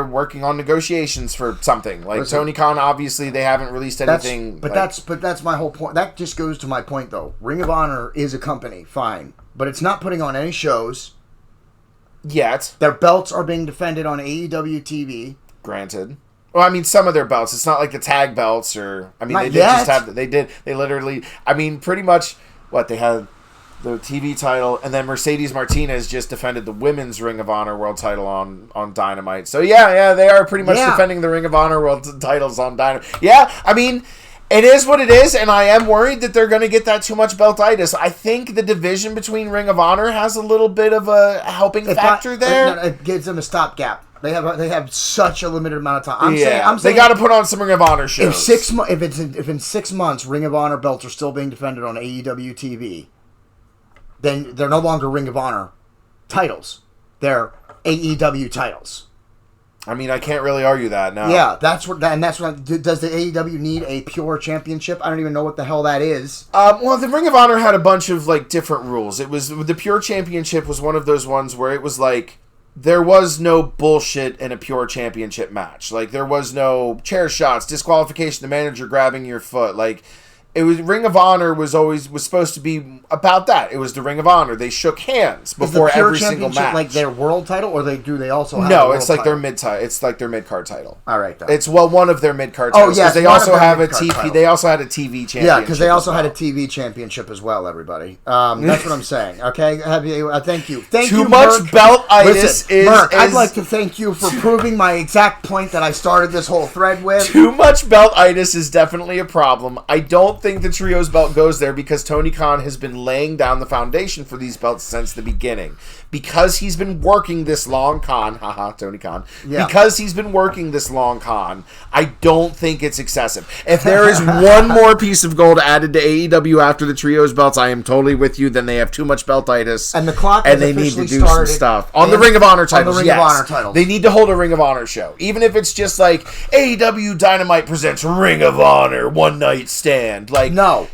[SPEAKER 2] working on negotiations for something. Like Tony Khan, obviously they haven't released anything.
[SPEAKER 1] That's my whole point. That just goes to my point though. Ring of Honor is a company, fine, but it's not putting on any shows
[SPEAKER 2] yet.
[SPEAKER 1] Their belts are being defended on AEW TV.
[SPEAKER 2] Granted. Well, I mean, some of their belts. It's not like the tag belts or. I mean, they literally. I mean, pretty much what they had. The TV title, and then Mercedes Martinez just defended the Women's Ring of Honor World title on Dynamite. So yeah, they are pretty much defending the Ring of Honor World titles on Dynamite. Yeah, I mean, it is what it is, and I am worried that they're going to get that too much beltitis. I think the division between Ring of Honor has a little bit of a helping factor there.
[SPEAKER 1] It gives them a stopgap. They have such a limited amount of time. I'm saying
[SPEAKER 2] they got to put on some Ring of Honor shows.
[SPEAKER 1] If in 6 months Ring of Honor belts are still being defended on AEW TV. then they're no longer Ring of Honor titles. They're AEW titles.
[SPEAKER 2] I mean, I can't really argue that, no.
[SPEAKER 1] Yeah, that's what. Does the AEW need a pure championship? I don't even know what the hell that is.
[SPEAKER 2] Well, the Ring of Honor had a bunch of like different rules. It was the pure championship was one of those ones where it was like there was no bullshit in a pure championship match. Like there was no chair shots, disqualification, the manager grabbing your foot, like. It was Ring of Honor was supposed to be about that. It was the Ring of Honor. They shook hands before every single match.
[SPEAKER 1] Like their world title, or they also have
[SPEAKER 2] no? It's like their it's like their mid card title.
[SPEAKER 1] All right, then.
[SPEAKER 2] It's one of their mid card titles.
[SPEAKER 1] Oh yes,
[SPEAKER 2] they also have a TV. They also had a TV championship.
[SPEAKER 1] Yeah, because they also had a TV championship as well. Everybody, that's what I'm saying. Okay, thank you.
[SPEAKER 2] Too much belt-itis is.
[SPEAKER 1] Merc, I'd like to thank you for proving my exact point that I started this whole thread with.
[SPEAKER 2] Too much belt-itis is definitely a problem. I don't think the Trios belt goes there because Tony Khan has been laying down the foundation for these belts since the beginning. Because he's been working this long, Tony Khan. Yeah. Because he's been working this long, I don't think it's excessive. If there is one more piece of gold added to AEW after the Trios belts, I am totally with you. Then they have too much belt-itis.
[SPEAKER 1] And the clock
[SPEAKER 2] and they need to do some stuff. On the Ring of Honor titles,
[SPEAKER 1] on the Ring of Honor titles.
[SPEAKER 2] They need to hold a Ring of Honor show. Even if it's just like AEW Dynamite presents Ring of Honor One Night Stand. Like
[SPEAKER 1] no.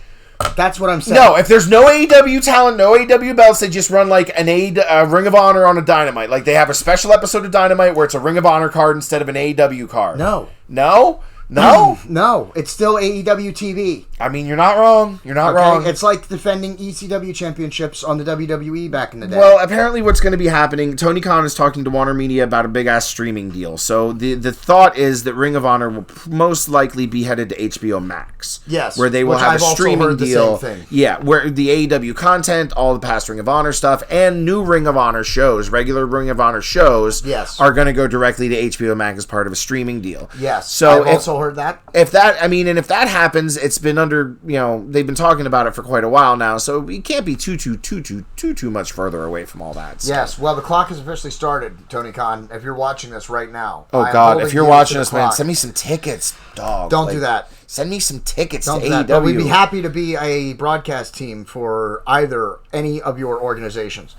[SPEAKER 1] That's what I'm saying.
[SPEAKER 2] No, if there's no AEW talent, no AEW belts, they just run like a Ring of Honor on a Dynamite. Like they have a special episode of Dynamite where it's a Ring of Honor card instead of an AEW card.
[SPEAKER 1] No.
[SPEAKER 2] No? No?
[SPEAKER 1] No. It's still AEW TV.
[SPEAKER 2] I mean, you're not wrong. You're not wrong.
[SPEAKER 1] It's like defending ECW championships on the WWE back in the day.
[SPEAKER 2] Well, apparently what's going to be happening, Tony Khan is talking to Warner Media about a big-ass streaming deal. So the thought is that Ring of Honor will most likely be headed to HBO Max.
[SPEAKER 1] Yes.
[SPEAKER 2] Where they will have a streaming deal.
[SPEAKER 1] The same thing.
[SPEAKER 2] Yeah, where the AEW content, all the past Ring of Honor stuff, and new Ring of Honor shows, regular Ring of Honor shows, are going to go directly to HBO Max as part of a streaming deal.
[SPEAKER 1] Yes.
[SPEAKER 2] So
[SPEAKER 1] I've also heard that.
[SPEAKER 2] If that happens, it's been under, they've been talking about it for quite a while now, so we can't be too much further away from all that stuff.
[SPEAKER 1] Yes, well, the clock has officially started, Tony Khan, if you're watching this right now.
[SPEAKER 2] Oh, God, if you're watching this, man, send me some tickets, dog.
[SPEAKER 1] Don't do that.
[SPEAKER 2] Send me some tickets to AEW.
[SPEAKER 1] But we'd be happy to be a broadcast team for any of your organizations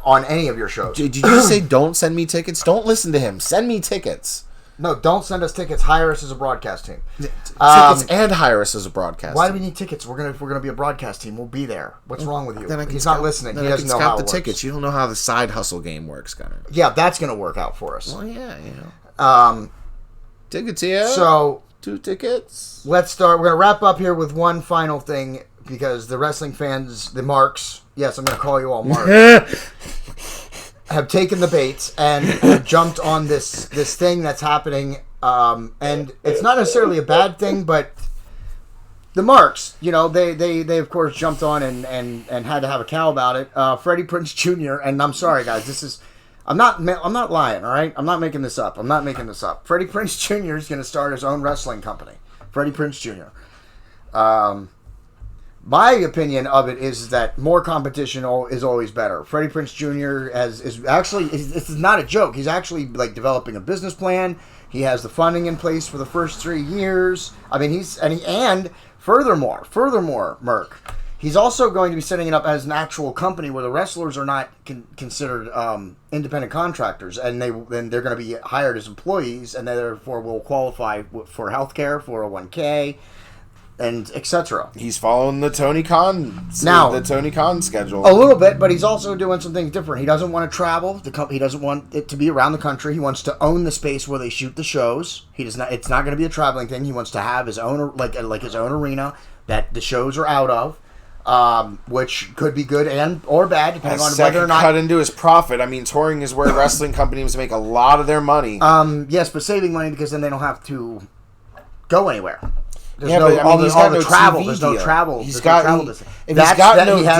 [SPEAKER 1] on any of your shows.
[SPEAKER 2] Did you just say don't send me tickets? Don't listen to him. Send me tickets.
[SPEAKER 1] No, don't send us tickets. Hire us as a broadcast team.
[SPEAKER 2] Tickets and hire us as a broadcast
[SPEAKER 1] Why
[SPEAKER 2] team.
[SPEAKER 1] do we need tickets? If we're gonna be a broadcast team. We'll be there. What's wrong with you? He's not listening. He doesn't know how it works.
[SPEAKER 2] Tickets. You don't know how the side hustle game works, Gunner.
[SPEAKER 1] Yeah, that's gonna work out for us.
[SPEAKER 2] Well, yeah, tickets here.
[SPEAKER 1] So
[SPEAKER 2] 2 tickets.
[SPEAKER 1] Let's start. We're gonna wrap up here with one final thing because the wrestling fans, the Marks. Yes, I'm gonna call you all Marks. Have taken the bait and have jumped on this thing that's happening, and it's not necessarily a bad thing, but the Marks, they of course jumped on and had to have a cow about it. Freddie Prinze Jr. and I'm sorry guys, I'm not lying, all right? I'm not making this up. Freddie Prinze Jr. is going to start his own wrestling company. Freddie Prinze Jr. My opinion of it is that more competition is always better. Freddie Prinze Jr. is actually, this is not a joke. He's actually like developing a business plan. He has the funding in place for the first 3 years. I mean, furthermore, Merc, he's also going to be setting it up as an actual company where the wrestlers are not considered independent contractors, and they're going to be hired as employees, and they therefore will qualify for healthcare, 401k. And etc.
[SPEAKER 2] He's following the Tony Khan schedule
[SPEAKER 1] a little bit, but he's also doing some things different. He doesn't want to travel. He doesn't want it to be around the country. He wants to own the space where they shoot the shows. He does not. It's not going to be a traveling thing. He wants to have his own like his own arena that the shows are out of, which could be good or bad depending on whether or not
[SPEAKER 2] cut into his profit. I mean, touring is where wrestling companies make a lot of their money.
[SPEAKER 1] Yes, but saving money because then they don't have to go anywhere.
[SPEAKER 2] He's got no travel.
[SPEAKER 1] There's no travel.
[SPEAKER 2] He's got no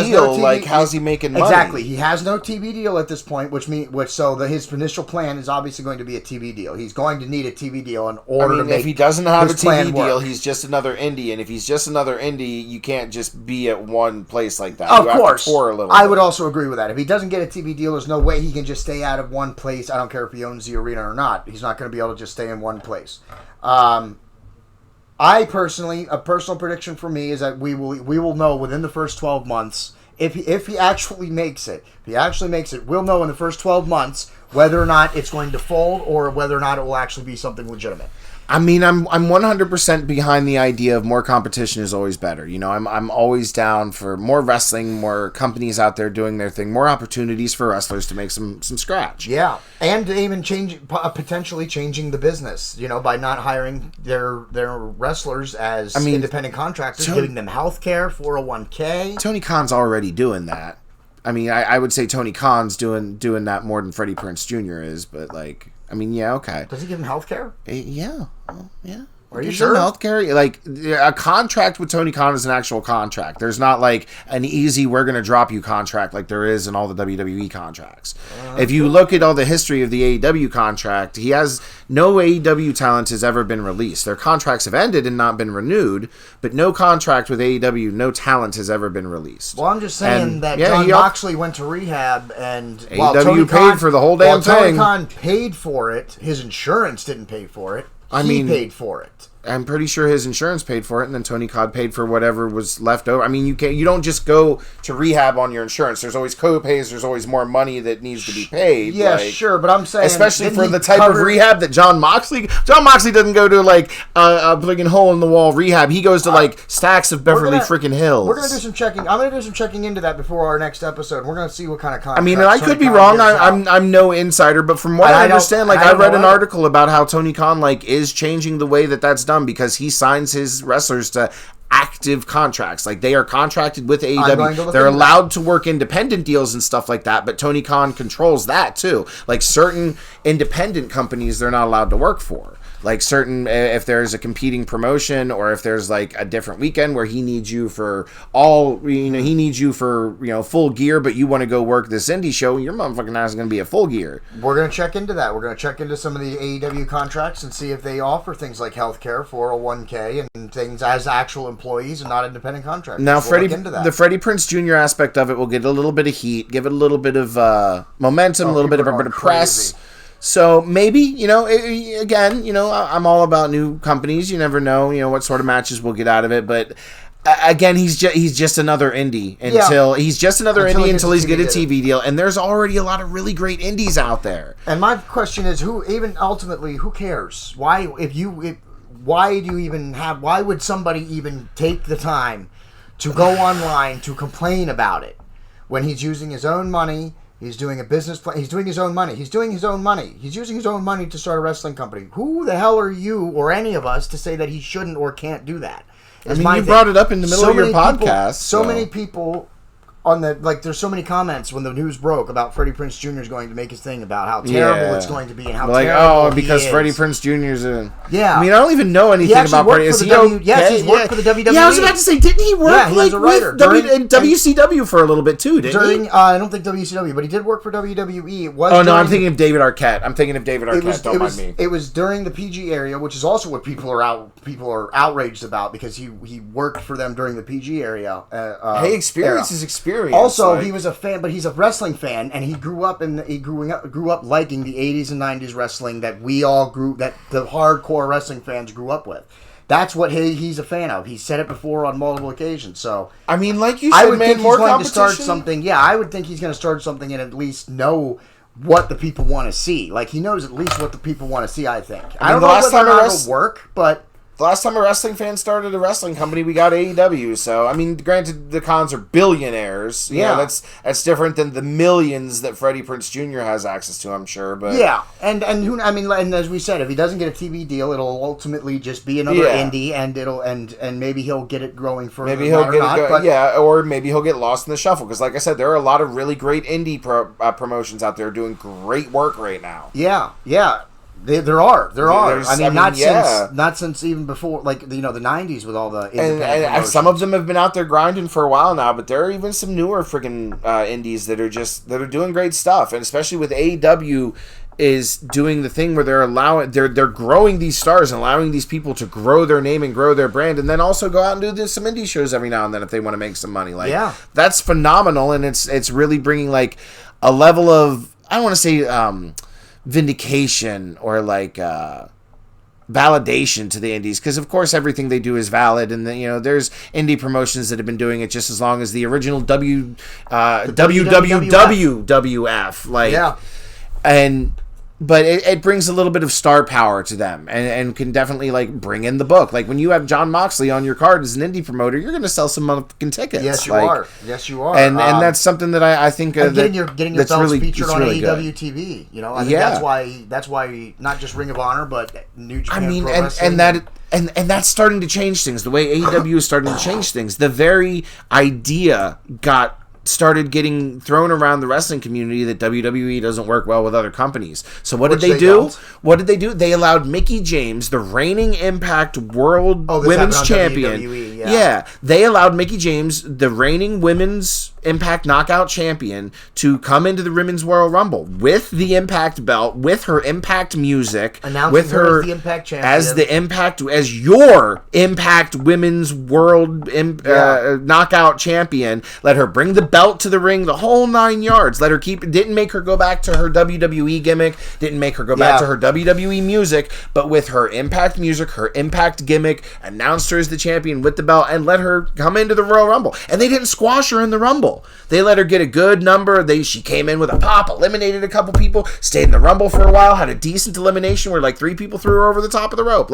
[SPEAKER 2] deal. Like, how's he making money?
[SPEAKER 1] Exactly. He has no TV deal at this point, his initial plan is obviously going to be a TV deal. He's going to need a TV deal in order to make.
[SPEAKER 2] If he doesn't have a TV deal,
[SPEAKER 1] work.
[SPEAKER 2] He's just another indie, and if he's just another indie, you can't just be at one place like that.
[SPEAKER 1] Of course,
[SPEAKER 2] have to tour a little
[SPEAKER 1] I
[SPEAKER 2] bit.
[SPEAKER 1] would also agree with that. If he doesn't get a TV deal, there's no way he can just stay out of one place. I don't care if he owns the arena or not. He's not going to be able to just stay in one place. A personal prediction for me is that we will know within the first 12 months if he actually makes it, we'll know in the first 12 months whether or not it's going to fold or whether or not it will actually be something legitimate.
[SPEAKER 2] I mean, I'm 100% behind the idea of more competition is always better. You know, I'm always down for more wrestling, more companies out there doing their thing, more opportunities for wrestlers to make some scratch.
[SPEAKER 1] Yeah, and even potentially changing the business. You know, by not hiring their wrestlers as independent contractors, giving them health care, 401k.
[SPEAKER 2] Tony Khan's already doing that. I mean, I would say Tony Khan's doing that more than Freddie Prinze Jr. is, but like. I mean, yeah, okay.
[SPEAKER 1] Does he give him health care?
[SPEAKER 2] Yeah. Well, yeah.
[SPEAKER 1] Are you sure?
[SPEAKER 2] Health care? Like, a contract with Tony Khan is an actual contract. There's not, like, an easy, we're going to drop you contract like there is in all the WWE contracts. If you look at all the history of the AEW contract, no AEW talent has ever been released. Their contracts have ended and not been renewed, but no contract with AEW, no talent has ever been released.
[SPEAKER 1] Well, I'm just saying that John Moxley went to rehab, and
[SPEAKER 2] AEW paid for the whole damn thing.
[SPEAKER 1] Tony Khan paid for it. His insurance didn't pay for it. He paid for it.
[SPEAKER 2] I'm pretty sure his insurance paid for it, and then Tony Khan paid for whatever was left over. I mean, you don't just go to rehab on your insurance. There's always co-pays. There's always more money that needs to be paid.
[SPEAKER 1] Yeah, sure, but I'm saying,
[SPEAKER 2] especially for the type of rehab that John Moxley doesn't go to like a friggin' hole in the wall rehab. He goes to like stacks of Beverly freaking Hills.
[SPEAKER 1] We're gonna do some checking. I'm gonna do some checking into that before our next episode. We're gonna see what kind of contract.
[SPEAKER 2] I mean, and I could be wrong. I'm no insider, but from what I understand, like I read an article about how Tony Khan like is changing the way that that's done because he signs his wrestlers to active contracts. Like, they are contracted with AEW. They're allowed to work independent deals and stuff like that, but Tony Khan controls that too. Like, certain independent companies they're not allowed to work for. Like, certain, if there's a competing promotion or if there's like a different weekend where he needs you for full gear, but you want to go work this indie show, your motherfucking ass is going to be at full gear.
[SPEAKER 1] We're going to check into that. We're going to check into some of the AEW contracts and see if they offer things like healthcare, 401k, and things as actual employees and not independent contractors.
[SPEAKER 2] Now, the Freddie Prinze Jr. aspect of it will get a little bit of heat, give it a little bit of momentum, a little bit of press. So maybe, I'm all about new companies. You never know, what sort of matches we'll get out of it. But again, he's just another indie until he's get a TV deal. And there's already a lot of really great indies out there.
[SPEAKER 1] And my question is, who cares? Why would somebody even take the time to go online to complain about it when he's using his own money? He's doing a business plan. He's doing his own money. He's using his own money to start a wrestling company. Who the hell are you or any of us to say that he shouldn't or can't do that?
[SPEAKER 2] I mean, you brought it up in the middle of your podcast.
[SPEAKER 1] Many people there's so many comments when the news broke about Freddie Prinze Jr. is going to make his thing about how terrible it's going to be and how terrible
[SPEAKER 2] because Freddie Prinze Jr. is in.
[SPEAKER 1] Yeah.
[SPEAKER 2] I mean, I don't even know anything about Freddie.
[SPEAKER 1] He's worked for the WWE.
[SPEAKER 2] Yeah, I was about to say, didn't he work with WCW for a little bit too, didn't he?
[SPEAKER 1] I don't think WCW, but he did work for WWE.
[SPEAKER 2] I'm thinking of David Arquette. Don't mind me.
[SPEAKER 1] It was during the PG area, which is also what people are outraged about because he worked for them during the PG area.
[SPEAKER 2] Experience is experience.
[SPEAKER 1] Also, he was a fan, but he's a wrestling fan, and he grew up liking the 80s and 90s wrestling that the hardcore wrestling fans grew up with. That's what he's a fan of. He said it before on multiple occasions. So
[SPEAKER 2] I mean, like you said, I would think
[SPEAKER 1] he's going to start something. Yeah, I would think he's going to start something and at least know what the people want to see. Like, he knows at least what the people want to see. I think. I don't know whether it'll work, but.
[SPEAKER 2] The last time a wrestling fan started a wrestling company, we got AEW. So, I mean, granted, the Khans are billionaires. That's different than the millions that Freddie Prinze Jr. has access to, I'm sure. But
[SPEAKER 1] and as we said, if he doesn't get a TV deal, it'll ultimately just be another indie, and maybe he'll get it growing for
[SPEAKER 2] or maybe he'll get lost in the shuffle. Because, like I said, there are a lot of really great indie promotions out there doing great work right now.
[SPEAKER 1] Yeah. There are. Not since even before, the 90s with all the
[SPEAKER 2] and some of them have been out there grinding for a while now, but there are even some newer freaking indies that are doing great stuff, and especially with AEW is doing the thing where they're growing these stars and allowing these people to grow their name and grow their brand, and then also go out and do some indie shows every now and then if they want to make some money. That's phenomenal, and it's really bringing like a level of, I don't want to say vindication or validation to the indies, because of course everything they do is valid, and there's indie promotions that have been doing it just as long as the original WWF, but it brings a little bit of star power to them, and can definitely bring in the book. Like when you have John Moxley on your card as an indie promoter, you're going to sell some motherfucking tickets.
[SPEAKER 1] Yes, you are. Yes, you are.
[SPEAKER 2] And that's something that I think
[SPEAKER 1] getting your belts really, featured on AEW TV. I think that's why not just Ring of Honor, but New Japan Pro Wrestling.
[SPEAKER 2] And that's starting to change things. The way AEW is starting to change things. The very idea started getting thrown around the wrestling community that WWE doesn't work well with other companies. So what did they do? What did they do? They allowed Mickie James, the reigning Impact World Women's Champion. WWE, they allowed Mickie James, the reigning Women's Impact Knockout Champion, to come into the Women's Royal Rumble with the Impact belt, with her Impact music, with her
[SPEAKER 1] as the Impact champion,
[SPEAKER 2] as your Impact Women's World Knockout Champion. Let her bring the belt to the ring, the whole 9 yards. Let her didn't make her go back to her WWE gimmick, didn't make her go back to her WWE music, but with her Impact music, her Impact gimmick, announced her as the champion with the belt, and let her come into the Royal Rumble. And they didn't squash her in the Rumble. They let her get a good number. She came in with a pop, eliminated a couple people, stayed in the Rumble for a while, had a decent elimination where 3 people threw her over the top of the rope.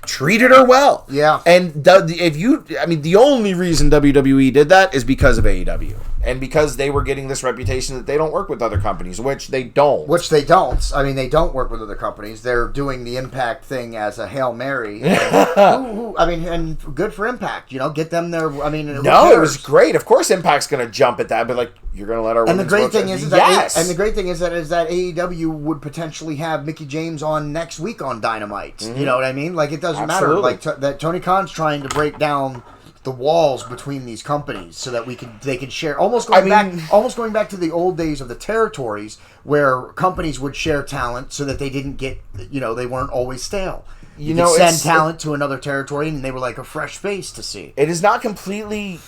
[SPEAKER 2] Treated her well.
[SPEAKER 1] Yeah.
[SPEAKER 2] And the only reason WWE did that is because of AEW. And because they were getting this reputation that they don't work with other companies, which they don't.
[SPEAKER 1] They don't work with other companies. They're doing the Impact thing as a Hail Mary. And good for Impact. Get them there.
[SPEAKER 2] No, it was great. Of course Impact's going to jump at that, but you're going to let our
[SPEAKER 1] and the great thing is that AEW would potentially have Mickie James on next week on Dynamite. Mm-hmm. You know what I mean? It doesn't matter. That Tony Khan's trying to break down the walls between these companies so that they could share, almost going back to the old days of the territories where companies would share talent so that they didn't get, they weren't always stale. You could send talent to another territory and they were like a fresh face to see.
[SPEAKER 2] It is not completely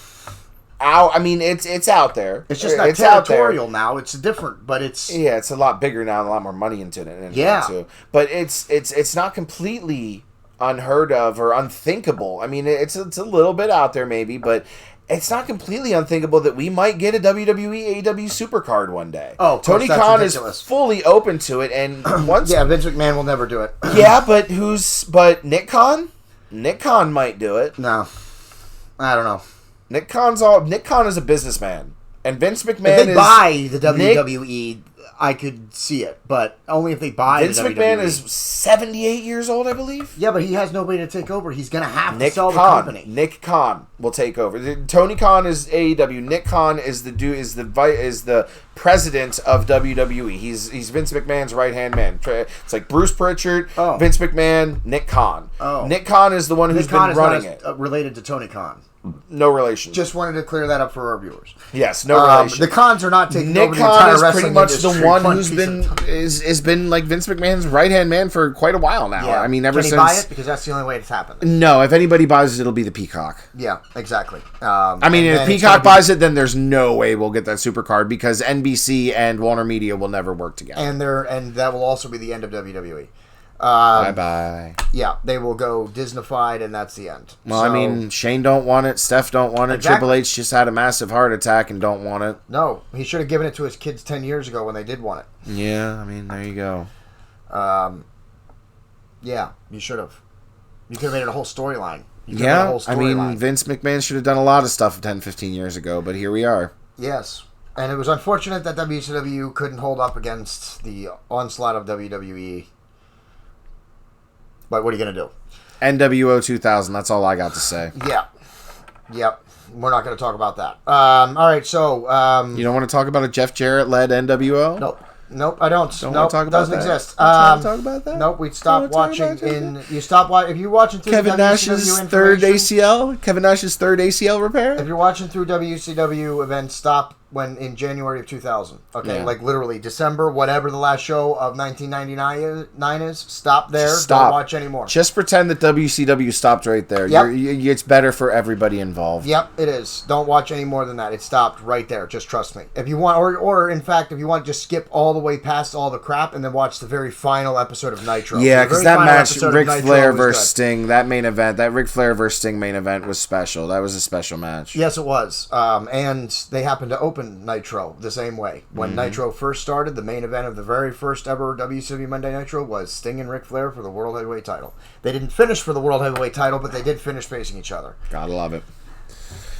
[SPEAKER 2] out. It's out there.
[SPEAKER 1] It's just not territorial now. It's different, but it's
[SPEAKER 2] it's a lot bigger now and a lot more money into it. But it's not completely unheard of or unthinkable. It's a little bit out there maybe, but it's not completely unthinkable that we might get a WWE AEW Supercard one day.
[SPEAKER 1] Oh,
[SPEAKER 2] Tony Khan is fully open to it, and once
[SPEAKER 1] Vince McMahon will never do it.
[SPEAKER 2] But Nick Khan? Nick Khan might do it.
[SPEAKER 1] No. I don't know.
[SPEAKER 2] Nick Khan is a businessman. And Vince McMahon
[SPEAKER 1] if they buy the WWE, I could see it, but only if they buy
[SPEAKER 2] Vince McMahon is 78 years old, I believe.
[SPEAKER 1] Yeah, but he has nobody to take over. He's going to have to sell the company.
[SPEAKER 2] Nick Khan will take over. Tony Khan is AEW. Nick Khan is the president of WWE. He's Vince McMahon's right-hand man. It's like Bruce Pritchard, Vince McMahon, Nick Khan. Nick Khan is the one who's been running it.
[SPEAKER 1] Related to Tony Khan.
[SPEAKER 2] No relation.
[SPEAKER 1] Just wanted to clear that up for our viewers.
[SPEAKER 2] Yes, no relation.
[SPEAKER 1] The Khans are not taking
[SPEAKER 2] Nick
[SPEAKER 1] over the entire wrestling
[SPEAKER 2] industry. Nick Khan is pretty much the one
[SPEAKER 1] who's
[SPEAKER 2] has been like Vince McMahon's right-hand man for quite a while now.
[SPEAKER 1] Yeah.
[SPEAKER 2] Ever
[SPEAKER 1] since... Can he buy it? Because that's the only way it's happened.
[SPEAKER 2] No, if anybody buys it, it'll be the Peacock.
[SPEAKER 1] Yeah, exactly.
[SPEAKER 2] If Peacock buys it, then there's no way we'll get that Supercard because NBC and Warner Media will never work together.
[SPEAKER 1] And that will also be the end of WWE.
[SPEAKER 2] Bye-bye.
[SPEAKER 1] Yeah, they will go Disneyfied, and that's the end.
[SPEAKER 2] Well, Shane don't want it. Steph don't want it. Exactly. Triple H just had a massive heart attack and don't want it.
[SPEAKER 1] No, he should have given it to his kids 10 years ago when they did want it.
[SPEAKER 2] Yeah, there you go.
[SPEAKER 1] Yeah, you should have. You could have made it a whole storyline.
[SPEAKER 2] Vince McMahon should have done a lot of stuff 10, 15 years ago, but here we are.
[SPEAKER 1] Yes. And it was unfortunate that WCW couldn't hold up against the onslaught of WWE. But what are you going to do?
[SPEAKER 2] NWO 2000, that's all I got to say.
[SPEAKER 1] Yeah. Yep. We're not going to talk about that. All right, so...
[SPEAKER 2] you don't want to talk about a Jeff Jarrett-led NWO?
[SPEAKER 1] Nope, I don't.
[SPEAKER 2] Don't want to talk about
[SPEAKER 1] that? Doesn't exist.
[SPEAKER 2] Talk about that?
[SPEAKER 1] Nope, we stopped watching You stop watching... If you're watching through
[SPEAKER 2] Kevin Nash's third ACL? Kevin Nash's third ACL repair?
[SPEAKER 1] If you're watching through WCW events, stop when in January of 2000. Okay,
[SPEAKER 2] Yeah.
[SPEAKER 1] like literally December, whatever the last show of 1999 is. Stop there.
[SPEAKER 2] Stop.
[SPEAKER 1] Don't watch anymore.
[SPEAKER 2] Just pretend that WCW stopped right there.
[SPEAKER 1] Yep.
[SPEAKER 2] It's better for everybody involved.
[SPEAKER 1] Yep, it is. Don't watch any more than that. It stopped right there. Just trust me. If you want, or in fact, if you want, just skip all the way past all the crap and then watch the very final episode of Nitro.
[SPEAKER 2] Yeah, because that match, Ric Flair versus
[SPEAKER 1] good.
[SPEAKER 2] Sting, that main event, that Ric Flair versus Sting main event was special. That was a special match.
[SPEAKER 1] Yes, it was. And they happened to open Nitro the same way. When Nitro first started, the main event of the very first ever WCW Monday Nitro was Sting and Ric Flair for the World Heavyweight title. They didn't finish for the World Heavyweight title, but they did finish facing each other.
[SPEAKER 2] Gotta love it.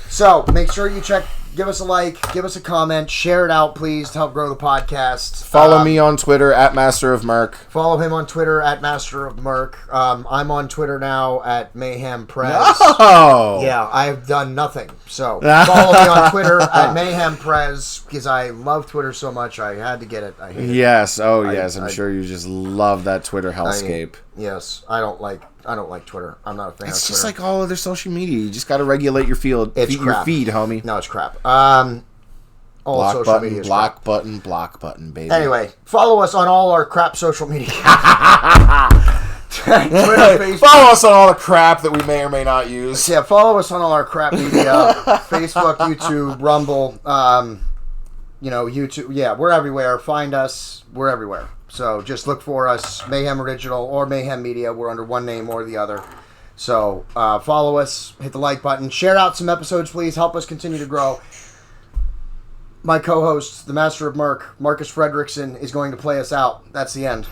[SPEAKER 1] So, make sure you give us a like, give us a comment, share it out, please, to help grow the podcast.
[SPEAKER 2] Follow me on Twitter, at Master of Merc.
[SPEAKER 1] Follow him on Twitter, at Master of Merc. I'm on Twitter now, at Mayhem Prez.
[SPEAKER 2] Oh!
[SPEAKER 1] Yeah, I've done nothing. So, follow me on Twitter, at Mayhem Prez, because I love Twitter so much, I had to get it. I hate it.
[SPEAKER 2] Yes, I'm sure you just love that Twitter hellscape.
[SPEAKER 1] Yes, I don't like Twitter. I'm not a fan of Twitter.
[SPEAKER 2] It's just like all other social media. You just got to regulate your feed, your feed, homie.
[SPEAKER 1] No, it's crap. All social media is
[SPEAKER 2] block button, baby.
[SPEAKER 1] Anyway, follow us on all our crap social media. Twitter, Facebook.
[SPEAKER 2] Follow us on all the crap that we may or may not use.
[SPEAKER 1] Yeah, follow us on all our crap media. Facebook, YouTube, Rumble, YouTube. Yeah, we're everywhere. Find us. We're everywhere. So just look for us, Mayhem Original or Mayhem Media. We're under one name or the other. So follow us, hit the like button, share out some episodes, please. Help us continue to grow. My co-host, the Master of Merc, Marcus Frederiksen, is going to play us out. That's the end.